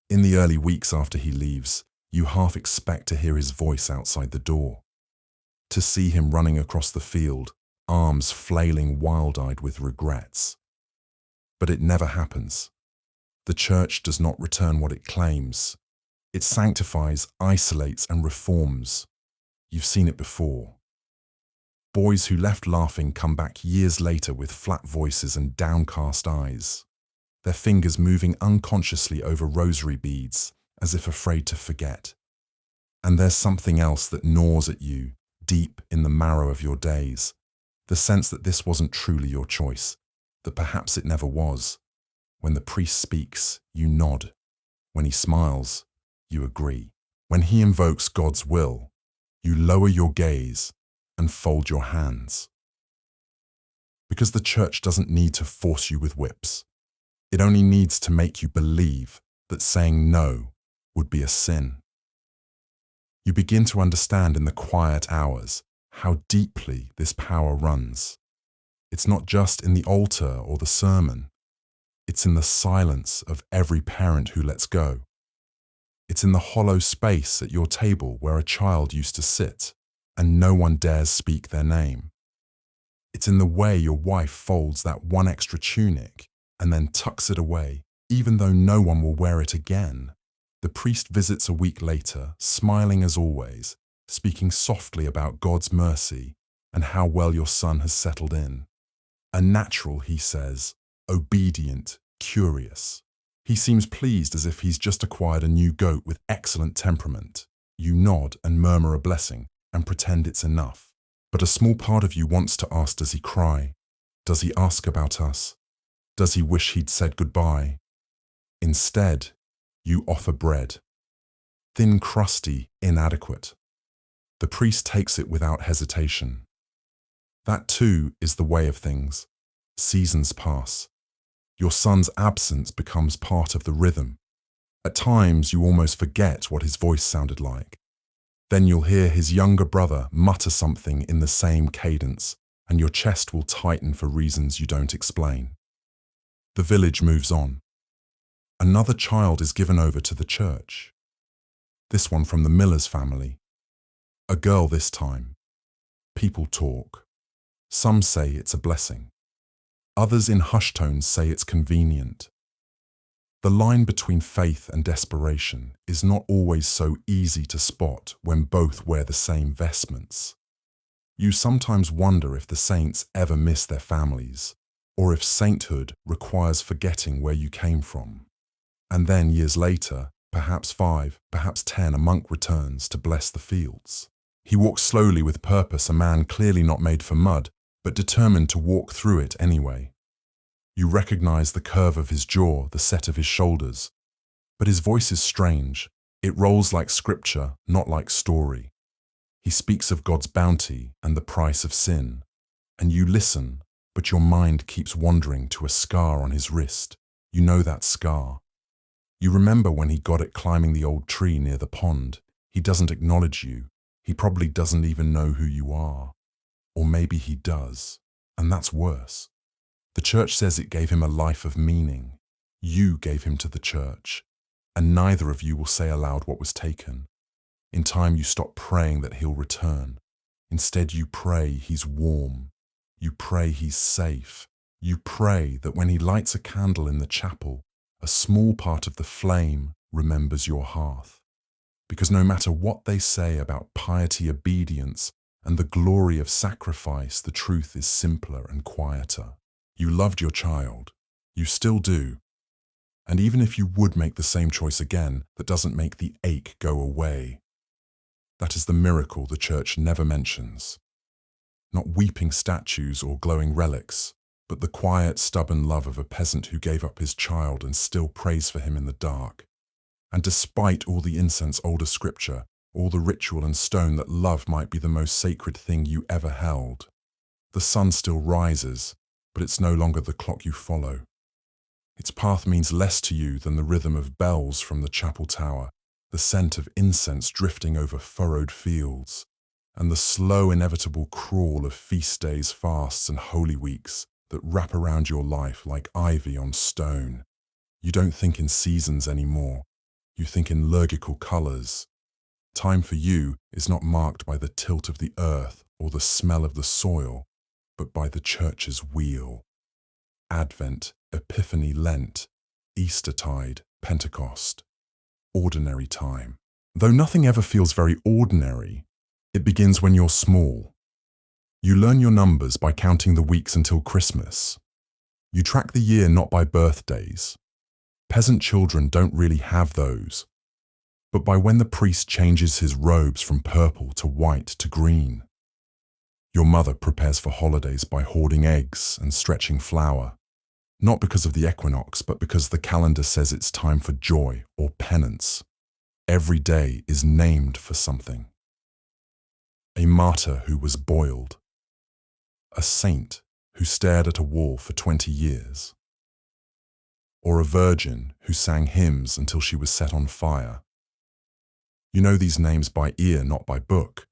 In the early weeks after he leaves, you half expect to hear his voice outside the door, to see him running across the field, arms flailing wild-eyed with regrets. But it never happens. The church does not return what it claims. It sanctifies, isolates, and reforms. You've seen it before. Boys who left laughing come back years later with flat voices and downcast eyes, their fingers moving unconsciously over rosary beads, as if afraid to forget. And there's something else that gnaws at you, deep in the marrow of your days, the sense that this wasn't truly your choice, that perhaps it never was. When the priest speaks, you nod. When he smiles, you agree. When he invokes God's will, you lower your gaze and fold your hands. Because the church doesn't need to force you with whips. It only needs to make you believe that saying no would be a sin. You begin to understand in the quiet hours how deeply this power runs. It's not just in the altar or the sermon. It's in the silence of every parent who lets go. It's in the hollow space at your table where a child used to sit and no one dares speak their name. It's in the way your wife folds that one extra tunic and then tucks it away, even though no one will wear it again. The priest visits a week later, smiling as always, speaking softly about God's mercy and how well your son has settled in. A natural, he says, obedient, curious. He seems pleased as if he's just acquired a new goat with excellent temperament. You nod and murmur a blessing and pretend it's enough. But a small part of you wants to ask, does he cry? Does he ask about us? Does he wish he'd said goodbye? Instead, you offer bread. Thin, crusty, inadequate. The priest takes it without hesitation. That too is the way of things. Seasons pass. Your son's absence becomes part of the rhythm. At times, you almost forget what his voice sounded like. Then you'll hear his younger brother mutter something in the same cadence, and your chest will tighten for reasons you don't explain. The village moves on. Another child is given over to the church. This one from the miller's family. A girl this time. People talk. Some say it's a blessing. Others in hushed tones say it's convenient. The line between faith and desperation is not always so easy to spot when both wear the same vestments. You sometimes wonder if the saints ever miss their families, or if sainthood requires forgetting where you came from. And then years later, perhaps 5, perhaps 10, a monk returns to bless the fields. He walks slowly with purpose, a man clearly not made for mud, but determined to walk through it anyway. You recognize the curve of his jaw, the set of his shoulders. But his voice is strange. It rolls like scripture, not like story. He speaks of God's bounty and the price of sin. And you listen, but your mind keeps wandering to a scar on his wrist. You know that scar. You remember when he got it climbing the old tree near the pond. He doesn't acknowledge you. He probably doesn't even know who you are. Or maybe he does, and that's worse. The church says it gave him a life of meaning. You gave him to the church, and neither of you will say aloud what was taken. In time you stop praying that he'll return. Instead you pray he's warm. You pray he's safe. You pray that when he lights a candle in the chapel, a small part of the flame remembers your hearth. Because no matter what they say about piety, obedience, and the glory of sacrifice, the truth is simpler and quieter. You loved your child. You still do. And even if you would make the same choice again, that doesn't make the ache go away. That is the miracle the church never mentions. Not weeping statues or glowing relics, but the quiet, stubborn love of a peasant who gave up his child and still prays for him in the dark. And despite all the incense, older scripture, all the ritual and stone, that love might be the most sacred thing you ever held. The sun still rises, but it's no longer the clock you follow. Its path means less to you than the rhythm of bells from the chapel tower, the scent of incense drifting over furrowed fields, and the slow, inevitable crawl of feast days, fasts, and holy weeks that wrap around your life like ivy on stone. You don't think in seasons anymore. You think in liturgical colors. Time for you is not marked by the tilt of the earth or the smell of the soil, but by the church's wheel. Advent, Epiphany, Lent, Eastertide, Pentecost. Ordinary time. Though nothing ever feels very ordinary, it begins when you're small. You learn your numbers by counting the weeks until Christmas. You track the year not by birthdays. Peasant children don't really have those, but by when the priest changes his robes from purple to white to green. Your mother prepares for holidays by hoarding eggs and stretching flour, not because of the equinox, but because the calendar says it's time for joy or penance. Every day is named for something. A martyr who was boiled. A saint who stared at a wall for 20 years. Or a virgin who sang hymns until she was set on fire. You know these names by ear, not by book.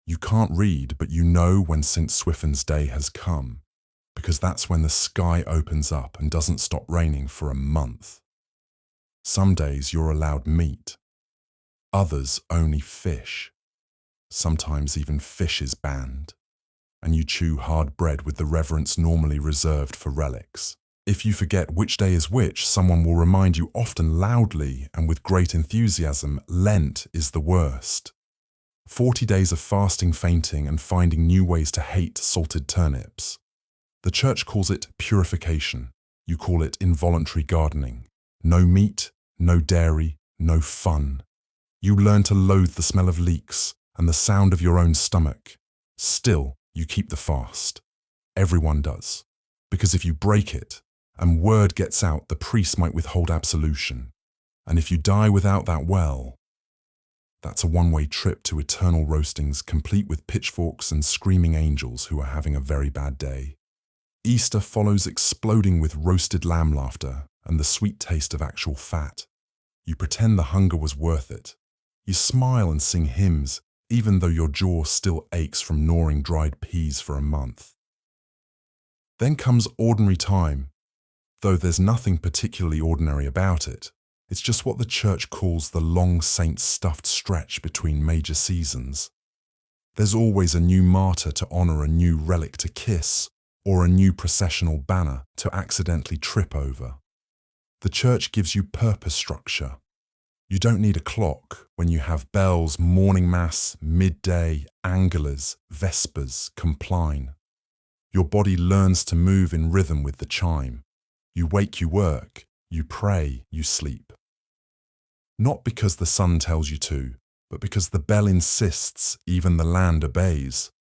You can't read, but you know when St. Swithin's Day has come, because that's when the sky opens up and doesn't stop raining for a month. Some days you're allowed meat, others only fish. Sometimes even fish is banned, and you chew hard bread with the reverence normally reserved for relics. If you forget which day is which, someone will remind you often loudly and with great enthusiasm, Lent is the worst. 40 days of fasting, fainting, and finding new ways to hate salted turnips. The church calls it purification. You call it involuntary gardening. No meat, no dairy, no fun. You learn to loathe the smell of leeks and the sound of your own stomach. Still, you keep the fast. Everyone does. Because if you break it, and word gets out, the priest might withhold absolution. And if you die without that well, that's a one-way trip to eternal roastings, complete with pitchforks and screaming angels who are having a very bad day. Easter follows exploding with roasted lamb laughter and the sweet taste of actual fat. You pretend the hunger was worth it. You smile and sing hymns, even though your jaw still aches from gnawing dried peas for a month. Then comes ordinary time, though there's nothing particularly ordinary about it. It's just what the church calls the long saint-stuffed stretch between major seasons. There's always a new martyr to honor, a new relic to kiss, or a new processional banner to accidentally trip over. The church gives you purpose structure. You don't need a clock when you have bells, morning mass, midday, angelus, vespers, compline. Your body learns to move in rhythm with the chime. You wake, you work, you pray, you sleep. Not because the sun tells you to, but because the bell insists, even the land obeys.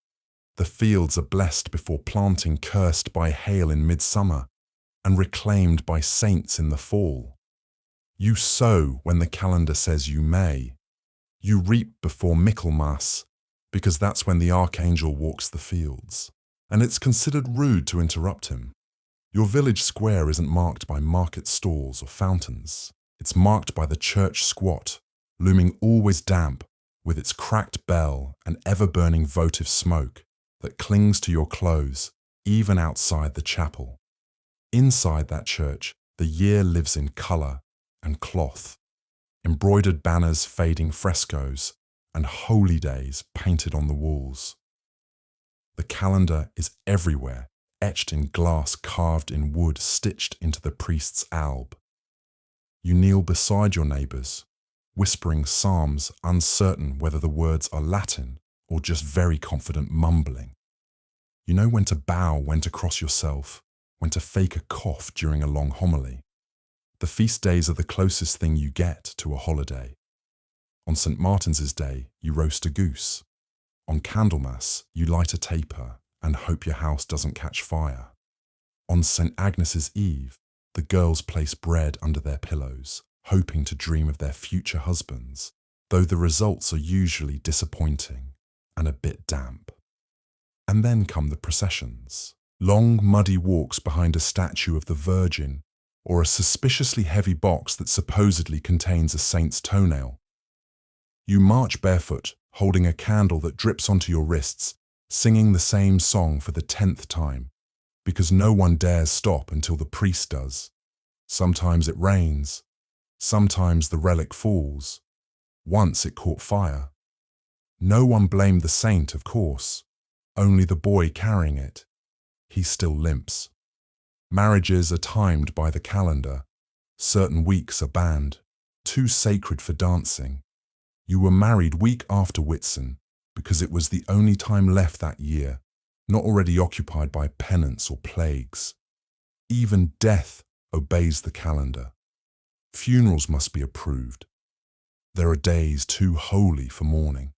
The fields are blessed before planting, cursed by hail in midsummer, and reclaimed by saints in the fall. You sow when the calendar says you may. You reap before Michaelmas, because that's when the archangel walks the fields, and it's considered rude to interrupt him. Your village square isn't marked by market stalls or fountains. It's marked by the church squat, looming always damp, with its cracked bell and ever-burning votive smoke that clings to your clothes, even outside the chapel. Inside that church, the year lives in colour and cloth, embroidered banners, fading frescoes, and holy days painted on the walls. The calendar is everywhere, etched in glass, carved in wood, stitched into the priest's alb. You kneel beside your neighbours, whispering psalms, uncertain whether the words are Latin or just very confident mumbling. You know when to bow, when to cross yourself, when to fake a cough during a long homily. The feast days are the closest thing you get to a holiday. On St. Martin's Day, you roast a goose. On Candlemas, you light a taper and hope your house doesn't catch fire. On St. Agnes's Eve, the girls place bread under their pillows, hoping to dream of their future husbands, though the results are usually disappointing and a bit damp. And then come the processions. Long, muddy walks behind a statue of the Virgin, or a suspiciously heavy box that supposedly contains a saint's toenail. You march barefoot, holding a candle that drips onto your wrists, singing the same song for the 10th time, because no one dares stop until the priest does. Sometimes it rains. Sometimes the relic falls. Once it caught fire. No one blamed the saint, of course, only the boy carrying it. He still limps. Marriages are timed by the calendar. Certain weeks are banned, too sacred for dancing. You were married week after Whitsun because it was the only time left that year, not already occupied by penance or plagues. Even death obeys the calendar. Funerals must be approved. There are days too holy for mourning.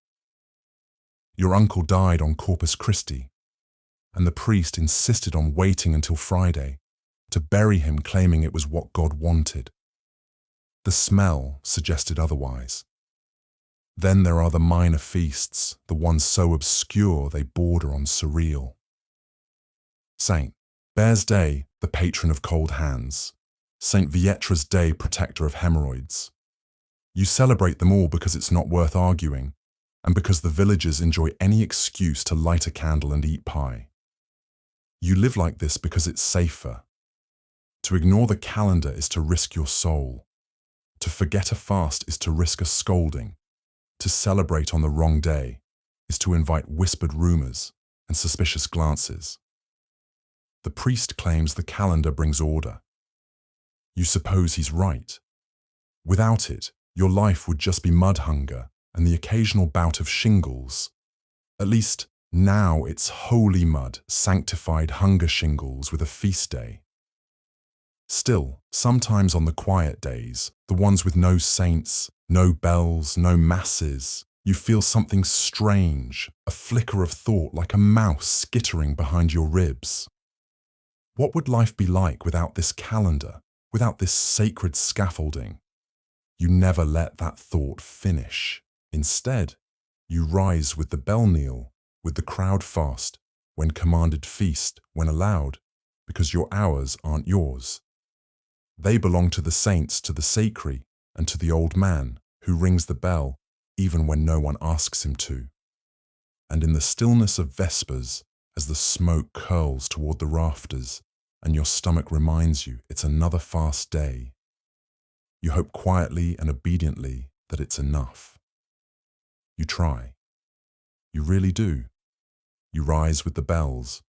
Your uncle died on Corpus Christi, and the priest insisted on waiting until Friday to bury him, claiming it was what God wanted. The smell suggested otherwise. Then there are the minor feasts, the ones so obscure they border on surreal. Saint Bear's Day, the patron of cold hands. Saint Vietra's Day, protector of hemorrhoids. You celebrate them all because it's not worth arguing, and because the villagers enjoy any excuse to light a candle and eat pie. You live like this because it's safer. To ignore the calendar is to risk your soul. To forget a fast is to risk a scolding. To celebrate on the wrong day is to invite whispered rumors and suspicious glances. The priest claims the calendar brings order. You suppose he's right. Without it, your life would just be mud hunger and the occasional bout of shingles. At least, now it's holy mud, sanctified hunger shingles with a feast day. Still, sometimes on the quiet days, the ones with no saints, no bells, no masses, you feel something strange, a flicker of thought like a mouse skittering behind your ribs. What would life be like without this calendar, without this sacred scaffolding? You never let that thought finish. Instead, you rise with the bell kneel, with the crowd fast, when commanded feast, when allowed, because your hours aren't yours. They belong to the saints, to the sacred, and to the old man who rings the bell even when no one asks him to. And in the stillness of Vespers, as the smoke curls toward the rafters and your stomach reminds you it's another fast day, you hope quietly and obediently that it's enough. You try. You really do. You rise with the bells.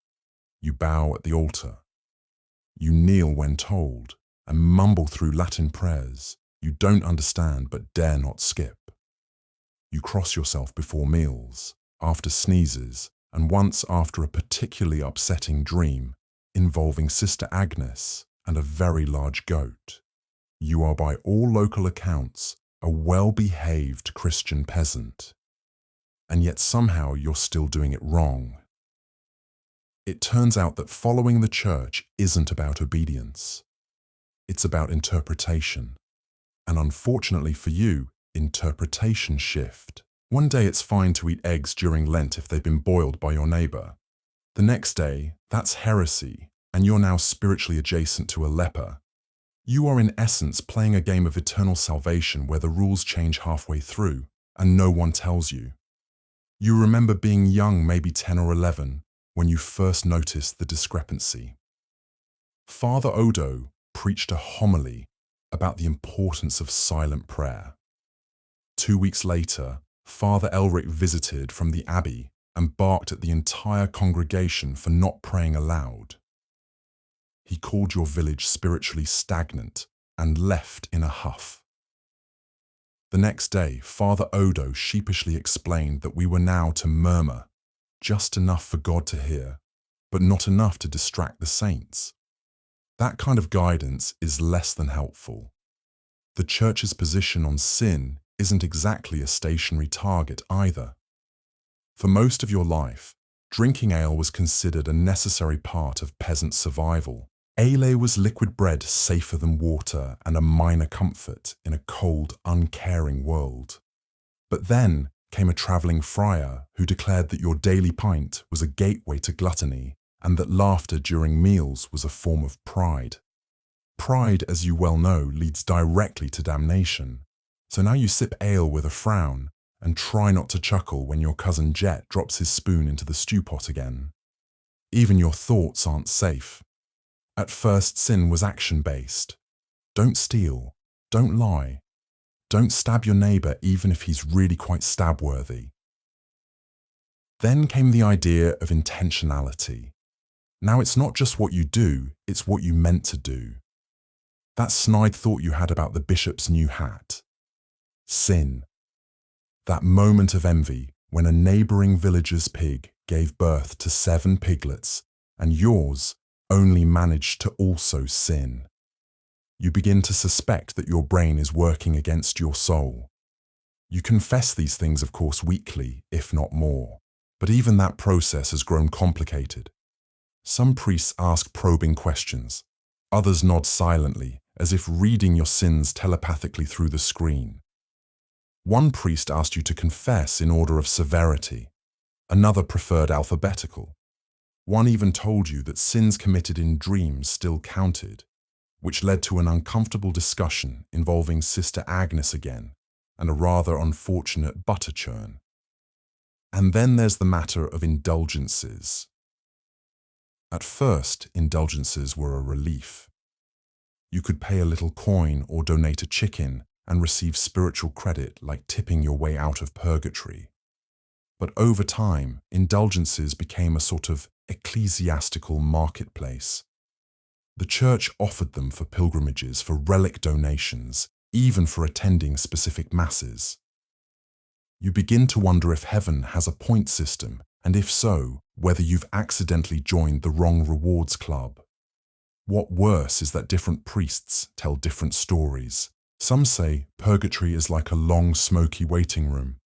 You bow at the altar. You kneel when told and mumble through Latin prayers you don't understand but dare not skip. You cross yourself before meals, after sneezes, and once after a particularly upsetting dream involving Sister Agnes and a very large goat. You are by all local accounts a well-behaved Christian peasant. And yet somehow you're still doing it wrong. It turns out that following the church isn't about obedience. It's about interpretation. And unfortunately for you, interpretation shift. One day it's fine to eat eggs during Lent if they've been boiled by your neighbor. The next day, that's heresy, and you're now spiritually adjacent to a leper. You are in essence playing a game of eternal salvation where the rules change halfway through, and no one tells you. You remember being young, maybe 10 or 11, when you first noticed the discrepancy. Father Odo preached a homily about the importance of silent prayer. 2 weeks later, Father Elric visited from the abbey and barked at the entire congregation for not praying aloud. He called your village spiritually stagnant and left in a huff. The next day, Father Odo sheepishly explained that we were now to murmur, just enough for God to hear, but not enough to distract the saints. That kind of guidance is less than helpful. The church's position on sin isn't exactly a stationary target either. For most of your life, drinking ale was considered a necessary part of peasant survival. Ale was liquid bread safer than water and a minor comfort in a cold, uncaring world. But then came a travelling friar who declared that your daily pint was a gateway to gluttony and that laughter during meals was a form of pride. Pride, as you well know, leads directly to damnation. So now you sip ale with a frown and try not to chuckle when your cousin Jet drops his spoon into the stew pot again. Even your thoughts aren't safe. At first, sin was action-based. Don't steal, don't lie, don't stab your neighbour even if he's really quite stab-worthy. Then came the idea of intentionality. Now it's not just what you do, it's what you meant to do. That snide thought you had about the bishop's new hat. Sin. That moment of envy when a neighbouring villager's pig gave birth to 7 piglets and yours only managed to also sin. You begin to suspect that your brain is working against your soul. You confess these things, of course, weekly, if not more. But even that process has grown complicated. Some priests ask probing questions. Others nod silently, as if reading your sins telepathically through the screen. One priest asked you to confess in order of severity. Another preferred alphabetical. One even told you that sins committed in dreams still counted, which led to an uncomfortable discussion involving Sister Agnes again and a rather unfortunate butter churn. And then there's the matter of indulgences. At first, indulgences were a relief. You could pay a little coin or donate a chicken and receive spiritual credit like tipping your way out of purgatory. But over time, indulgences became a sort of ecclesiastical marketplace. The church offered them for pilgrimages, for relic donations, even for attending specific masses. You begin to wonder if heaven has a point system, and if so, whether you've accidentally joined the wrong rewards club. What worse is that different priests tell different stories. Some say purgatory is like a long, smoky waiting room.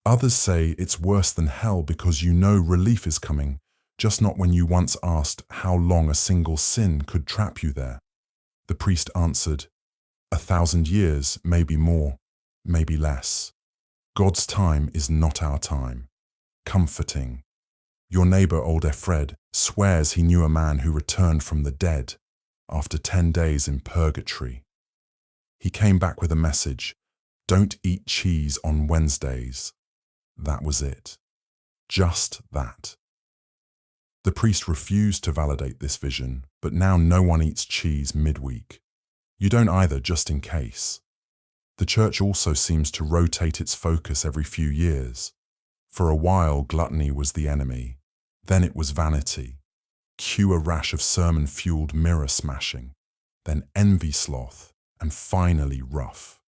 Others say it's worse than hell because you know relief is coming, just not when you once asked how long a single sin could trap you there. The priest answered, 1,000 years, maybe more, maybe less. God's time is not our time. Comforting. Your neighbor, old Efred, swears he knew a man who returned from the dead after 10 days in purgatory. He came back with a message, don't eat cheese on Wednesdays. That was it. Just that. The priest refused to validate this vision, but now no one eats cheese midweek. You don't either, just in case. The church also seems to rotate its focus every few years. For a while, gluttony was the enemy. Then it was vanity. Cue a rash of sermon-fueled mirror smashing. Then envy sloth, and finally rough.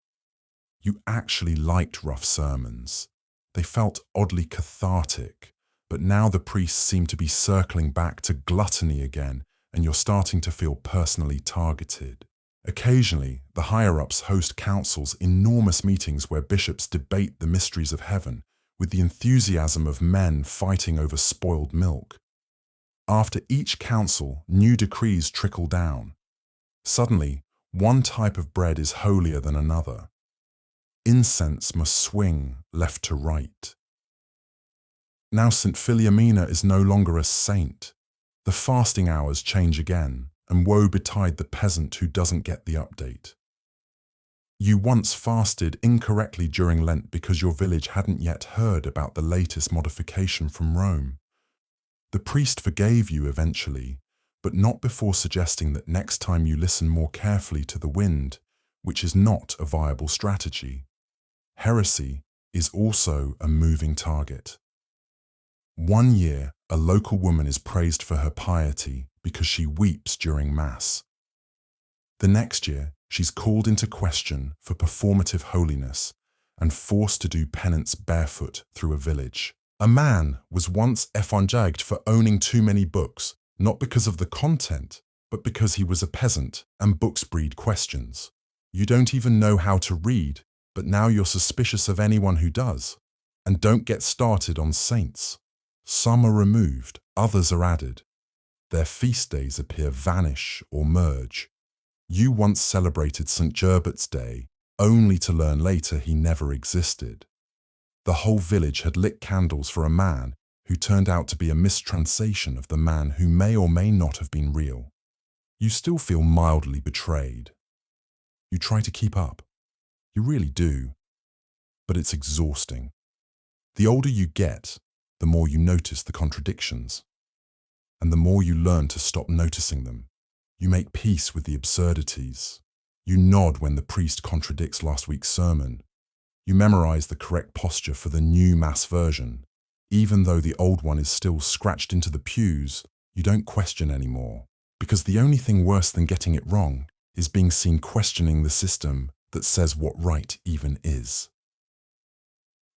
You actually liked rough sermons. They felt oddly cathartic, but now the priests seem to be circling back to gluttony again, and you're starting to feel personally targeted. Occasionally, the higher-ups host councils, enormous meetings where bishops debate the mysteries of heaven with the enthusiasm of men fighting over spoiled milk. After each council, new decrees trickle down. Suddenly, one type of bread is holier than another. Incense must swing left to right. Now St. Philomena is no longer a saint. The fasting hours change again, and woe betide the peasant who doesn't get the update. You once fasted incorrectly during Lent because your village hadn't yet heard about the latest modification from Rome. The priest forgave you eventually, but not before suggesting that next time you listen more carefully to the wind, which is not a viable strategy. Heresy is also a moving target. One year, a local woman is praised for her piety because she weeps during Mass. The next year, she's called into question for performative holiness and forced to do penance barefoot through a village. A man was once effonjagged for owning too many books, not because of the content, but because he was a peasant and books breed questions. You don't even know how to read, but now you're suspicious of anyone who does. And don't get started on saints. Some are removed, others are added. Their feast days appear vanish or merge. You once celebrated St. Gerbert's Day, only to learn later he never existed. The whole village had lit candles for a man who turned out to be a mistranslation of the man who may or may not have been real. You still feel mildly betrayed. You try to keep up. You really do. But it's exhausting. The older you get, the more you notice the contradictions. And the more you learn to stop noticing them. You make peace with the absurdities. You nod when the priest contradicts last week's sermon. You memorize the correct posture for the new Mass version. Even though the old one is still scratched into the pews, you don't question anymore. Because the only thing worse than getting it wrong is being seen questioning the system that says what right even is.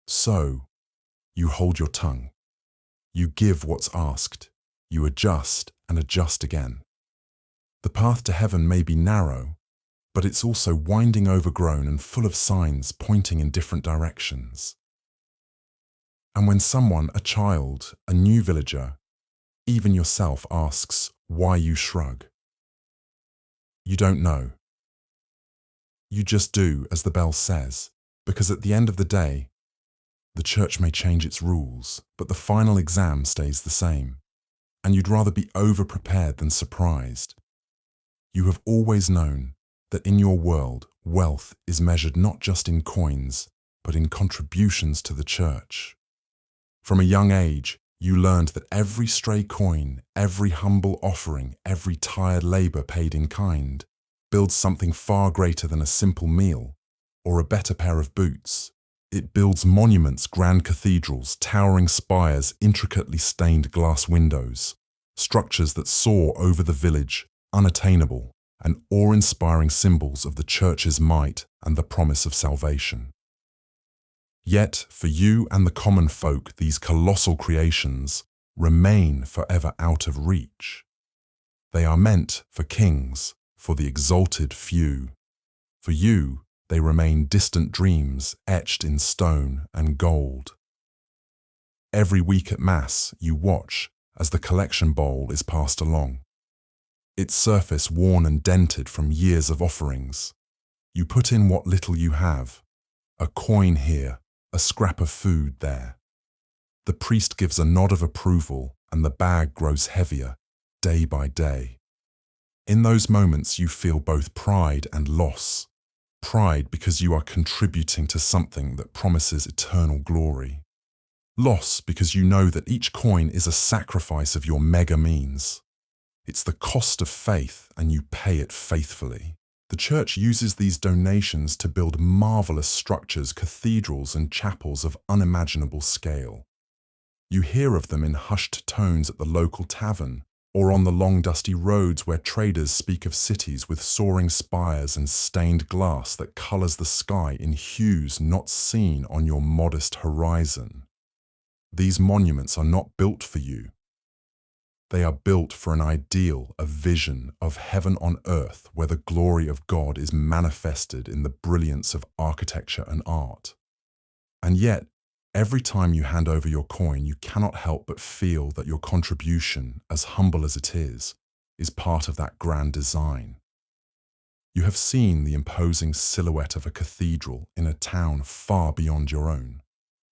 So, you hold your tongue. You give what's asked. You adjust and adjust again. The path to heaven may be narrow, but it's also winding, overgrown, and full of signs pointing in different directions. And when someone, a child, a new villager, even yourself asks why, you shrug. You don't know. You just do as the bell says, because at the end of the day, the church may change its rules, but the final exam stays the same, and you'd rather be over-prepared than surprised. You have always known that in your world, wealth is measured not just in coins, but in contributions to the church. From a young age, you learned that every stray coin, every humble offering, every tired labor paid in kind, builds something far greater than a simple meal or a better pair of boots. It builds monuments, grand cathedrals, towering spires, intricately stained glass windows, structures that soar over the village, unattainable, and awe-inspiring symbols of the church's might and the promise of salvation. Yet, for you and the common folk, these colossal creations remain forever out of reach. They are meant for kings, for the exalted few. For you, they remain distant dreams etched in stone and gold. Every week at Mass, you watch as the collection bowl is passed along, its surface worn and dented from years of offerings. You put in what little you have, a coin here, a scrap of food there. The priest gives a nod of approval, and the bag grows heavier, day by day. In those moments you feel both pride and loss. Pride because you are contributing to something that promises eternal glory. Loss because you know that each coin is a sacrifice of your mega means. It's the cost of faith, and you pay it faithfully. The church uses these donations to build marvelous structures, cathedrals and chapels of unimaginable scale. You hear of them in hushed tones at the local tavern, or on the long dusty roads where traders speak of cities with soaring spires and stained glass that colors the sky in hues not seen on your modest horizon. These monuments are not built for you. They are built for an ideal, a vision of heaven on earth where the glory of God is manifested in the brilliance of architecture and art. And yet, every time you hand over your coin, you cannot help but feel that your contribution, as humble as it is part of that grand design. You have seen the imposing silhouette of a cathedral in a town far beyond your own,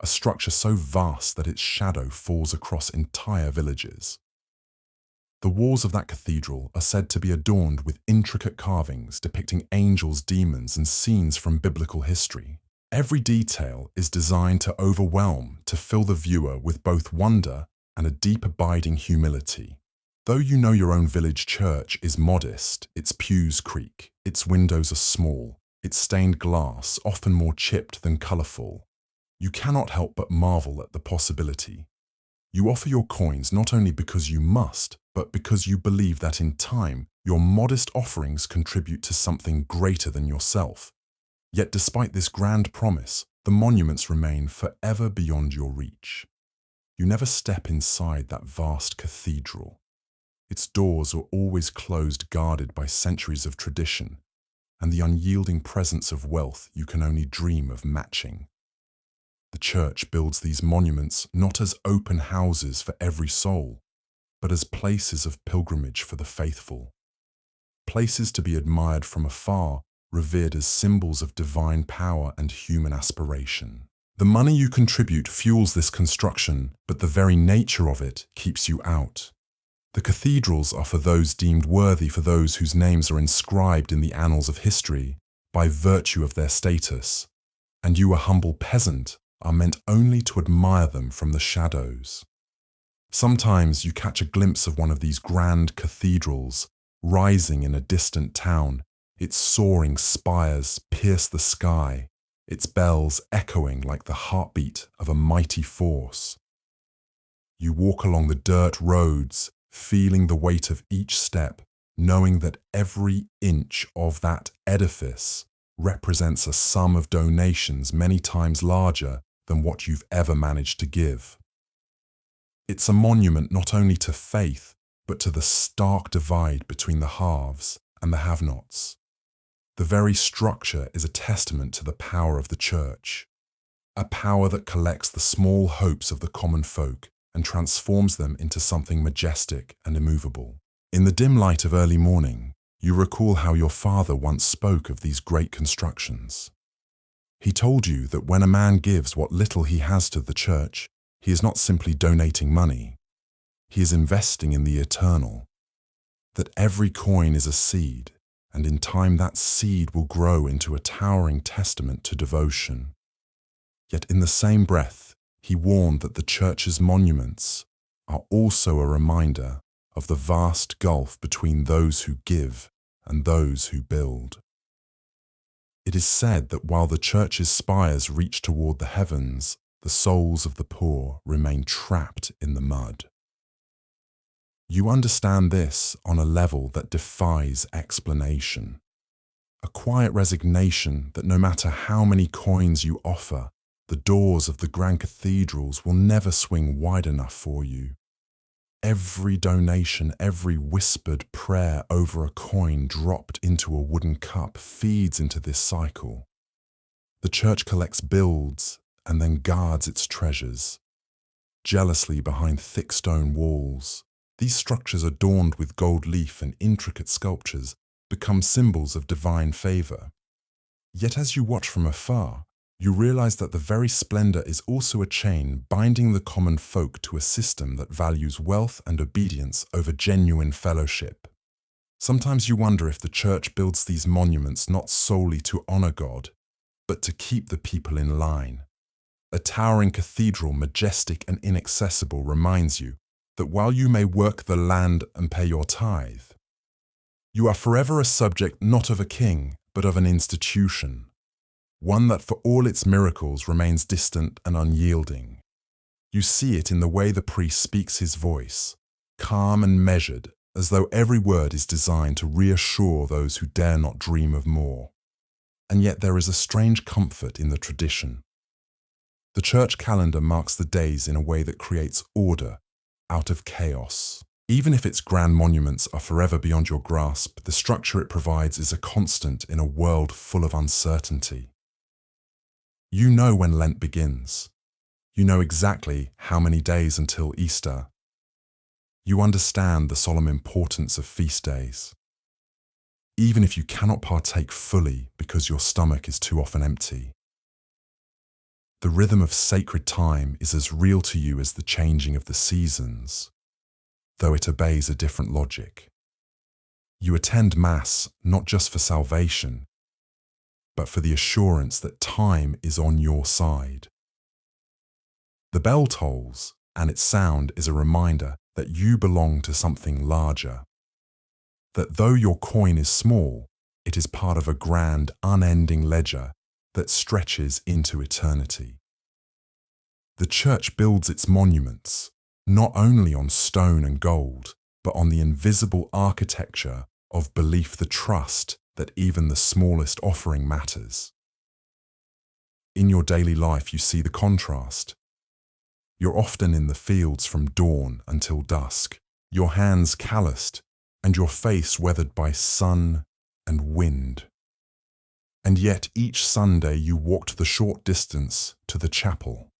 a structure so vast that its shadow falls across entire villages. The walls of that cathedral are said to be adorned with intricate carvings depicting angels, demons, and scenes from biblical history. Every detail is designed to overwhelm, to fill the viewer with both wonder and a deep abiding humility. Though you know your own village church is modest, its pews creak, its windows are small, its stained glass often more chipped than colourful, you cannot help but marvel at the possibility. You offer your coins not only because you must, but because you believe that in time, your modest offerings contribute to something greater than yourself. Yet despite this grand promise, the monuments remain forever beyond your reach. You never step inside that vast cathedral. Its doors are always closed, guarded by centuries of tradition, and the unyielding presence of wealth you can only dream of matching. The church builds these monuments not as open houses for every soul, but as places of pilgrimage for the faithful. Places to be admired from afar, revered as symbols of divine power and human aspiration. The money you contribute fuels this construction, but the very nature of it keeps you out. The cathedrals are for those deemed worthy, for those whose names are inscribed in the annals of history by virtue of their status, and you, a humble peasant, are meant only to admire them from the shadows. Sometimes you catch a glimpse of one of these grand cathedrals rising in a distant town. Its soaring spires pierce the sky, its bells echoing like the heartbeat of a mighty force. You walk along the dirt roads, feeling the weight of each step, knowing that every inch of that edifice represents a sum of donations many times larger than what you've ever managed to give. It's a monument not only to faith, but to the stark divide between the haves and the have-nots. The very structure is a testament to the power of the church, a power that collects the small hopes of the common folk and transforms them into something majestic and immovable. In the dim light of early morning, you recall how your father once spoke of these great constructions. He told you that when a man gives what little he has to the church, he is not simply donating money. He is investing in the eternal. That every coin is a seed, and in time that seed will grow into a towering testament to devotion. Yet in the same breath, he warned that the church's monuments are also a reminder of the vast gulf between those who give and those who build. It is said that while the church's spires reach toward the heavens, the souls of the poor remain trapped in the mud. You understand this on a level that defies explanation. A quiet resignation that no matter how many coins you offer, the doors of the grand cathedrals will never swing wide enough for you. Every donation, every whispered prayer over a coin dropped into a wooden cup feeds into this cycle. The church collects builds and then guards its treasures. Jealously behind thick stone walls, these structures adorned with gold leaf and intricate sculptures become symbols of divine favor. Yet as you watch from afar, you realize that the very splendor is also a chain binding the common folk to a system that values wealth and obedience over genuine fellowship. Sometimes you wonder if the church builds these monuments not solely to honor God, but to keep the people in line. A towering cathedral, majestic and inaccessible, reminds you that while you may work the land and pay your tithe, you are forever a subject not of a king, but of an institution, one that for all its miracles remains distant and unyielding. You see it in the way the priest speaks his voice, calm and measured, as though every word is designed to reassure those who dare not dream of more. And yet there is a strange comfort in the tradition. The church calendar marks the days in a way that creates order out of chaos. Even if its grand monuments are forever beyond your grasp, the structure it provides is a constant in a world full of uncertainty. You know when Lent begins. You know exactly how many days until Easter. You understand the solemn importance of feast days, even if you cannot partake fully because your stomach is too often empty. The rhythm of sacred time is as real to you as the changing of the seasons, though it obeys a different logic. You attend Mass not just for salvation, but for the assurance that time is on your side. The bell tolls, and its sound is a reminder that you belong to something larger. That though your coin is small, it is part of a grand, unending ledger that stretches into eternity. The church builds its monuments, not only on stone and gold, but on the invisible architecture of belief, the trust that even the smallest offering matters. In your daily life, you see the contrast. You're often in the fields from dawn until dusk, your hands calloused and your face weathered by sun and wind. And yet each Sunday you walked the short distance to the chapel,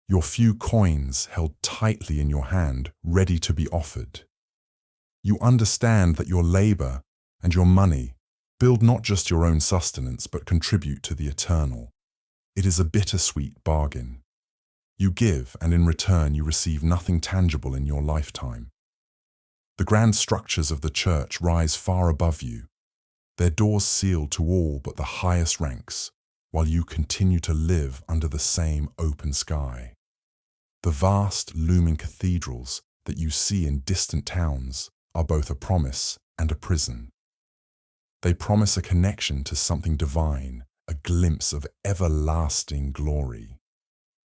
your few coins held tightly in your hand, ready to be offered. You understand that your labor and your money build not just your own sustenance, but contribute to the eternal. It is a bittersweet bargain. You give, and in return you receive nothing tangible in your lifetime. The grand structures of the church rise far above you, their doors sealed to all but the highest ranks, while you continue to live under the same open sky. The vast, looming cathedrals that you see in distant towns are both a promise and a prison. They promise a connection to something divine, a glimpse of everlasting glory.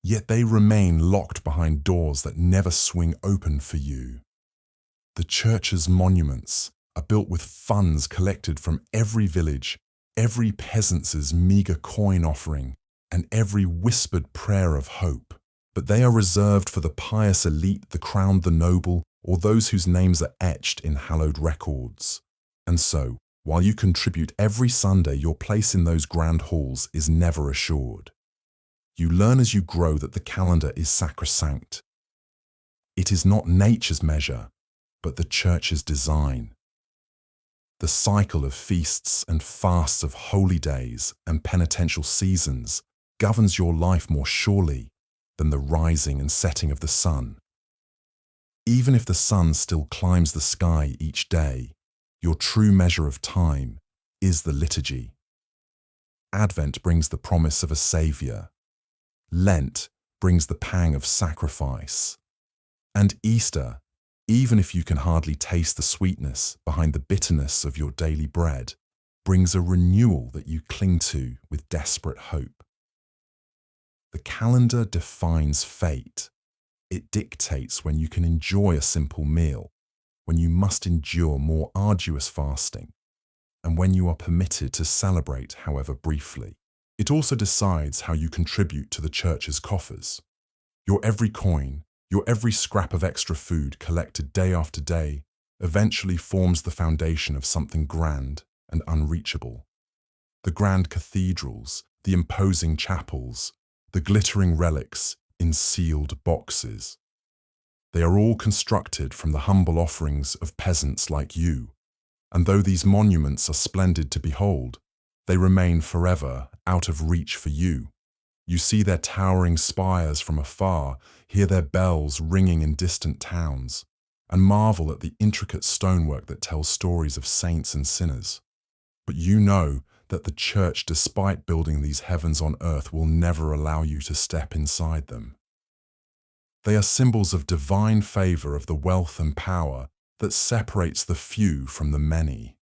Yet they remain locked behind doors that never swing open for you. The church's monuments are built with funds collected from every village, every peasant's meager coin offering, and every whispered prayer of hope. But they are reserved for the pious elite, the crowned, the noble, or those whose names are etched in hallowed records. And so, while you contribute every Sunday, your place in those grand halls is never assured. You learn as you grow that the calendar is sacrosanct. It is not nature's measure, but the church's design. The cycle of feasts and fasts, of holy days and penitential seasons governs your life more surely than the rising and setting of the sun. Even if the sun still climbs the sky each day, your true measure of time is the liturgy. Advent brings the promise of a Saviour. Lent brings the pang of sacrifice. And Easter, even if you can hardly taste the sweetness behind the bitterness of your daily bread, brings a renewal that you cling to with desperate hope. The calendar defines fate. It dictates when you can enjoy a simple meal, when you must endure more arduous fasting, and when you are permitted to celebrate, however briefly. It also decides how you contribute to the church's coffers. Your every coin, your every scrap of extra food collected day after day eventually forms the foundation of something grand and unreachable. The grand cathedrals, the imposing chapels, the glittering relics in sealed boxes. They are all constructed from the humble offerings of peasants like you, and though these monuments are splendid to behold, they remain forever out of reach for you. You see their towering spires from afar, hear their bells ringing in distant towns, and marvel at the intricate stonework that tells stories of saints and sinners. But you know that the church, despite building these heavens on earth, will never allow you to step inside them. They are symbols of divine favor, of the wealth and power that separates the few from the many.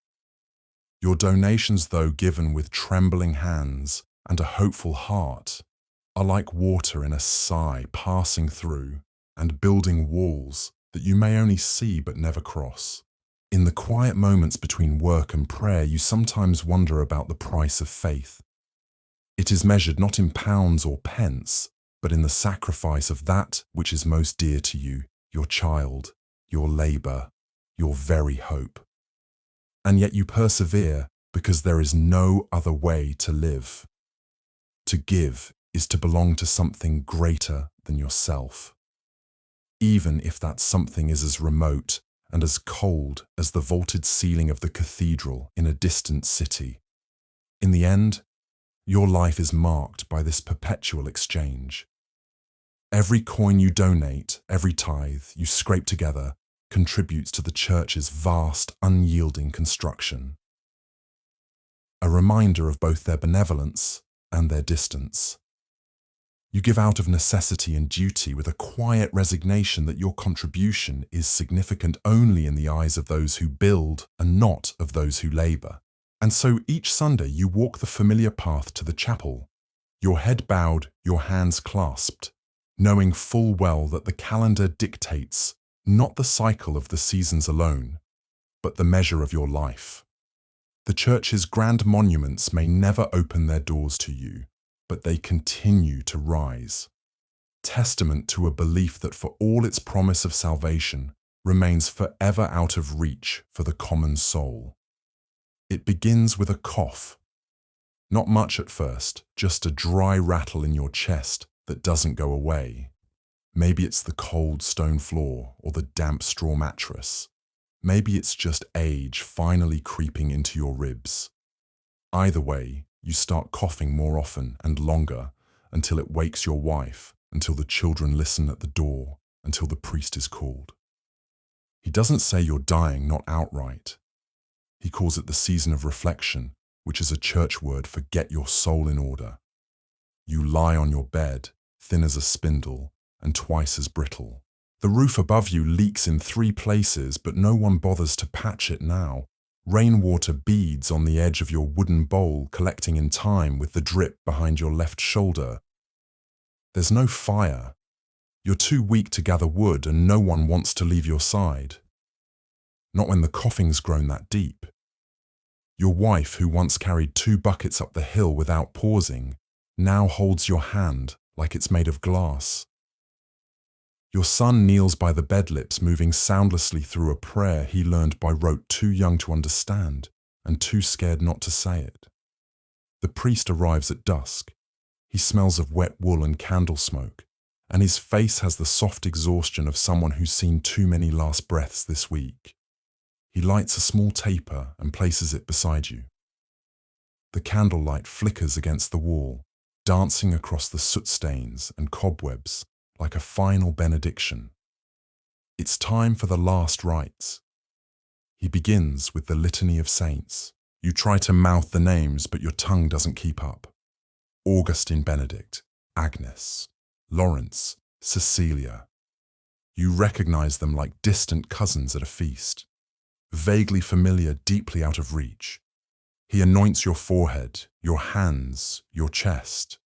Your donations, though given with trembling hands and a hopeful heart, are like water in a sigh, passing through and building walls that you may only see but never cross. In the quiet moments between work and prayer, you sometimes wonder about the price of faith. It is measured not in pounds or pence, but in the sacrifice of that which is most dear to you, your child, your labor, your very hope. And yet you persevere because there is no other way to live. To give is to belong to something greater than yourself, even if that something is as remote and as cold as the vaulted ceiling of the cathedral in a distant city. In the end, your life is marked by this perpetual exchange. Every coin you donate, every tithe you scrape together, contributes to the church's vast, unyielding construction. A reminder of both their benevolence and their distance. You give out of necessity and duty with a quiet resignation that your contribution is significant only in the eyes of those who build and not of those who labor. And so each Sunday you walk the familiar path to the chapel, your head bowed, your hands clasped, knowing full well that the calendar dictates not the cycle of the seasons alone, but the measure of your life. The church's grand monuments may never open their doors to you, but they continue to rise, testament to a belief that for all its promise of salvation remains forever out of reach for the common soul. It begins with a cough. Not much at first, just a dry rattle in your chest that doesn't go away. Maybe it's the cold stone floor or the damp straw mattress. Maybe it's just age finally creeping into your ribs. Either way, you start coughing more often and longer until it wakes your wife, until the children listen at the door, until the priest is called. He doesn't say you're dying, not outright. He calls it the season of reflection, which is a church word for get your soul in order. You lie on your bed, thin as a spindle and twice as brittle. The roof above you leaks in 3 places, but no one bothers to patch it now. Rainwater beads on the edge of your wooden bowl, collecting in time with the drip behind your left shoulder. There's no fire. You're too weak to gather wood, and no one wants to leave your side. Not when the coughing's grown that deep. Your wife, who once carried 2 buckets up the hill without pausing, now holds your hand like it's made of glass. Your son kneels by the bed lips, moving soundlessly through a prayer he learned by rote, too young to understand and too scared not to say it. The priest arrives at dusk. He smells of wet wool and candle smoke, and his face has the soft exhaustion of someone who's seen too many last breaths this week. He lights a small taper and places it beside you. The candlelight flickers against the wall, dancing across the soot stains and cobwebs like a final benediction. It's time for the last rites. He begins with the litany of saints. You try to mouth the names, but your tongue doesn't keep up. Augustine Benedict, Agnes, Lawrence, Cecilia. You recognize them like distant cousins at a feast. Vaguely familiar, deeply out of reach. He anoints your forehead, your hands, your chest.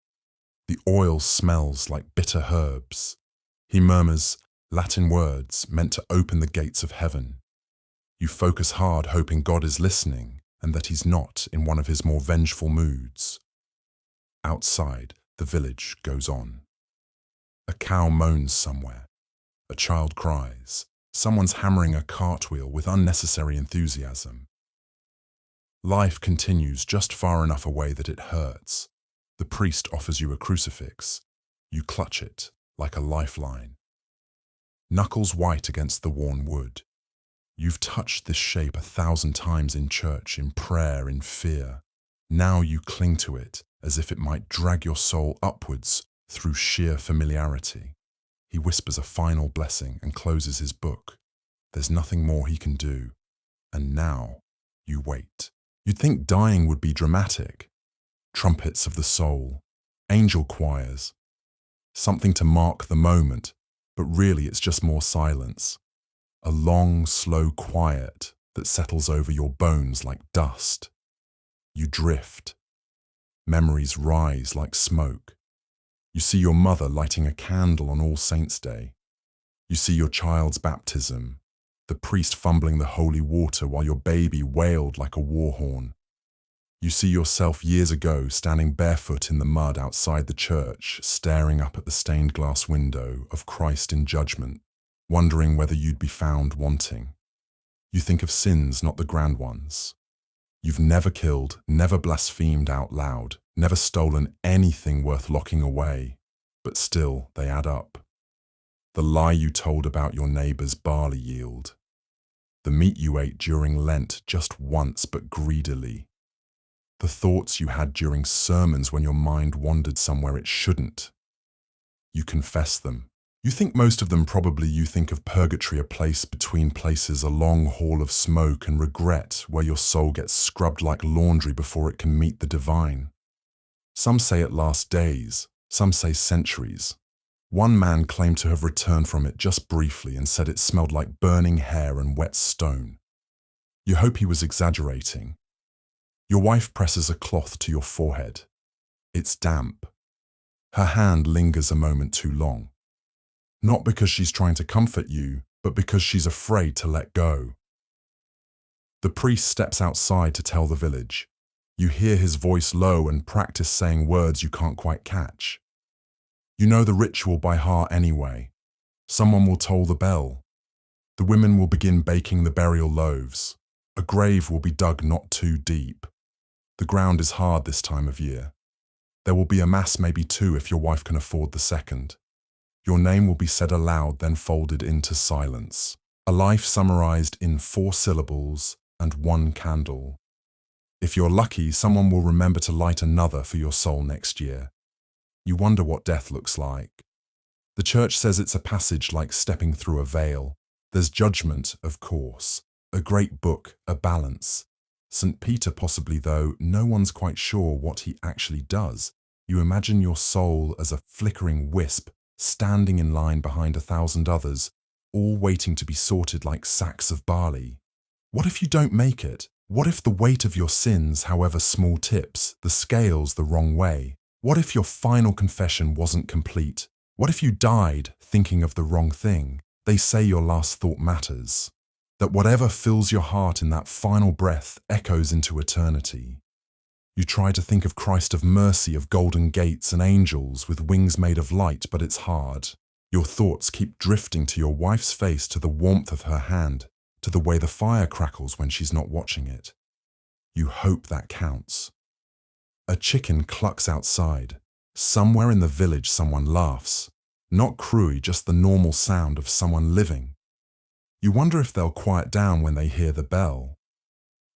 The oil smells like bitter herbs. He murmurs Latin words meant to open the gates of heaven. You focus hard, hoping God is listening and that he's not in one of his more vengeful moods. Outside, the village goes on. A cow moans somewhere. A child cries. Someone's hammering a cartwheel with unnecessary enthusiasm. Life continues just far enough away that it hurts. The priest offers you a crucifix. You clutch it like a lifeline. Knuckles white against the worn wood. You've touched this shape 1,000 times in church, in prayer, in fear. Now you cling to it as if it might drag your soul upwards through sheer familiarity. He whispers a final blessing and closes his book. There's nothing more he can do. And now you wait. You'd think dying would be dramatic. Trumpets of the soul, angel choirs, something to mark the moment, but really it's just more silence. A long, slow quiet that settles over your bones like dust. You drift. Memories rise like smoke. You see your mother lighting a candle on All Saints' Day. You see your child's baptism, the priest fumbling the holy water while your baby wailed like a war horn. You see yourself years ago standing barefoot in the mud outside the church, staring up at the stained glass window of Christ in judgment, wondering whether you'd be found wanting. You think of sins, not the grand ones. You've never killed, never blasphemed out loud, never stolen anything worth locking away, but still they add up. The lie you told about your neighbour's barley yield. The meat you ate during Lent just once but greedily. The thoughts you had during sermons when your mind wandered somewhere it shouldn't. You confess them. You think most of them probably you think of purgatory, a place between places, a long hall of smoke and regret where your soul gets scrubbed like laundry before it can meet the divine. Some say it lasts days, some say centuries. One man claimed to have returned from it just briefly and said it smelled like burning hair and wet stone. You hope he was exaggerating. Your wife presses a cloth to your forehead. It's damp. Her hand lingers a moment too long. Not because she's trying to comfort you, but because she's afraid to let go. The priest steps outside to tell the village. You hear his voice low and practice saying words you can't quite catch. You know the ritual by heart anyway. Someone will toll the bell. The women will begin baking the burial loaves. A grave will be dug not too deep. The ground is hard this time of year. There will be a mass, maybe two, if your wife can afford the second. Your name will be said aloud, then folded into silence. A life summarized in 4 syllables and 1 candle. If you're lucky, someone will remember to light another for your soul next year. You wonder what death looks like. The church says it's a passage like stepping through a veil. There's judgment, of course, a great book, a balance. St. Peter possibly, though, no one's quite sure what he actually does. You imagine your soul as a flickering wisp, standing in line behind 1,000 others, all waiting to be sorted like sacks of barley. What if you don't make it? What if the weight of your sins, however small, tips the scales the wrong way? What if your final confession wasn't complete? What if you died thinking of the wrong thing? They say your last thought matters. That whatever fills your heart in that final breath echoes into eternity. You try to think of Christ of mercy, of golden gates and angels with wings made of light, but it's hard. Your thoughts keep drifting to your wife's face, to the warmth of her hand, to the way the fire crackles when she's not watching it. You hope that counts. A chicken clucks outside. Somewhere in the village someone laughs. Not cruy, just the normal sound of someone living. You wonder if they'll quiet down when they hear the bell.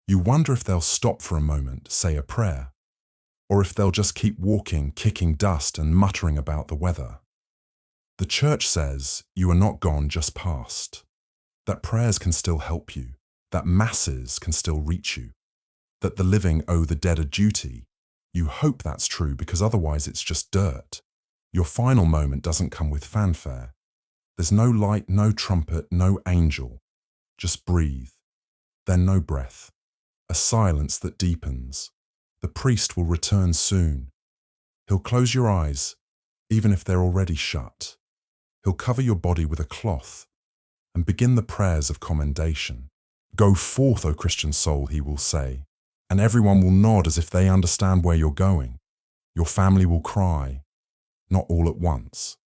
You wonder if they'll stop for a moment, say a prayer, or if they'll just keep walking, kicking dust and muttering about the weather. The church says you are not gone, just past, that prayers can still help you, that masses can still reach you, that the living owe the dead a duty. You hope that's true because otherwise it's just dirt. Your final moment doesn't come with fanfare. There's no light, no trumpet, no angel. Just breathe, then no breath. a silence that deepens. The priest will return soon. He'll close your eyes, even if they're already shut. He'll cover your body with a cloth and begin the prayers of commendation. Go forth, O Christian soul, he will say, and everyone will nod as if they understand where you're going. Your family will cry, not all at once.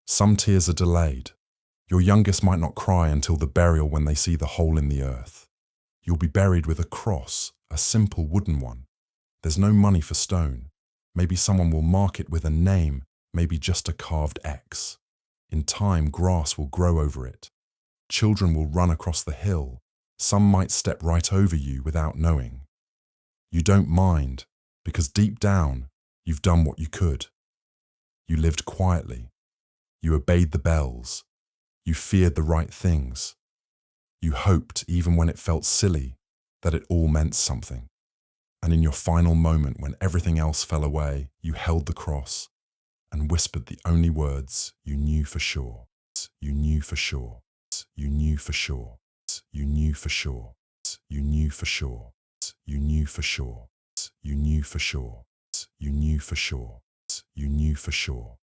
Some tears are delayed. Your youngest might not cry until the burial when they see the hole in the earth. You'll be buried with a cross, a simple wooden one. There's no money for stone. Maybe someone will mark it with a name, maybe just a carved X. In time, grass will grow over it. Children will run across the hill. Some might step right over you without knowing. You don't mind, because deep down, you've done what you could. You lived quietly. You obeyed the bells. You feared the right things. You hoped, even when it felt silly, that it all meant something. And in your final moment, when everything else fell away, you held the cross and whispered the only words you knew for sure. You knew for sure. You knew for sure. You knew for sure. You knew for sure. You knew for sure. You knew for sure. You knew for sure. You knew for sure.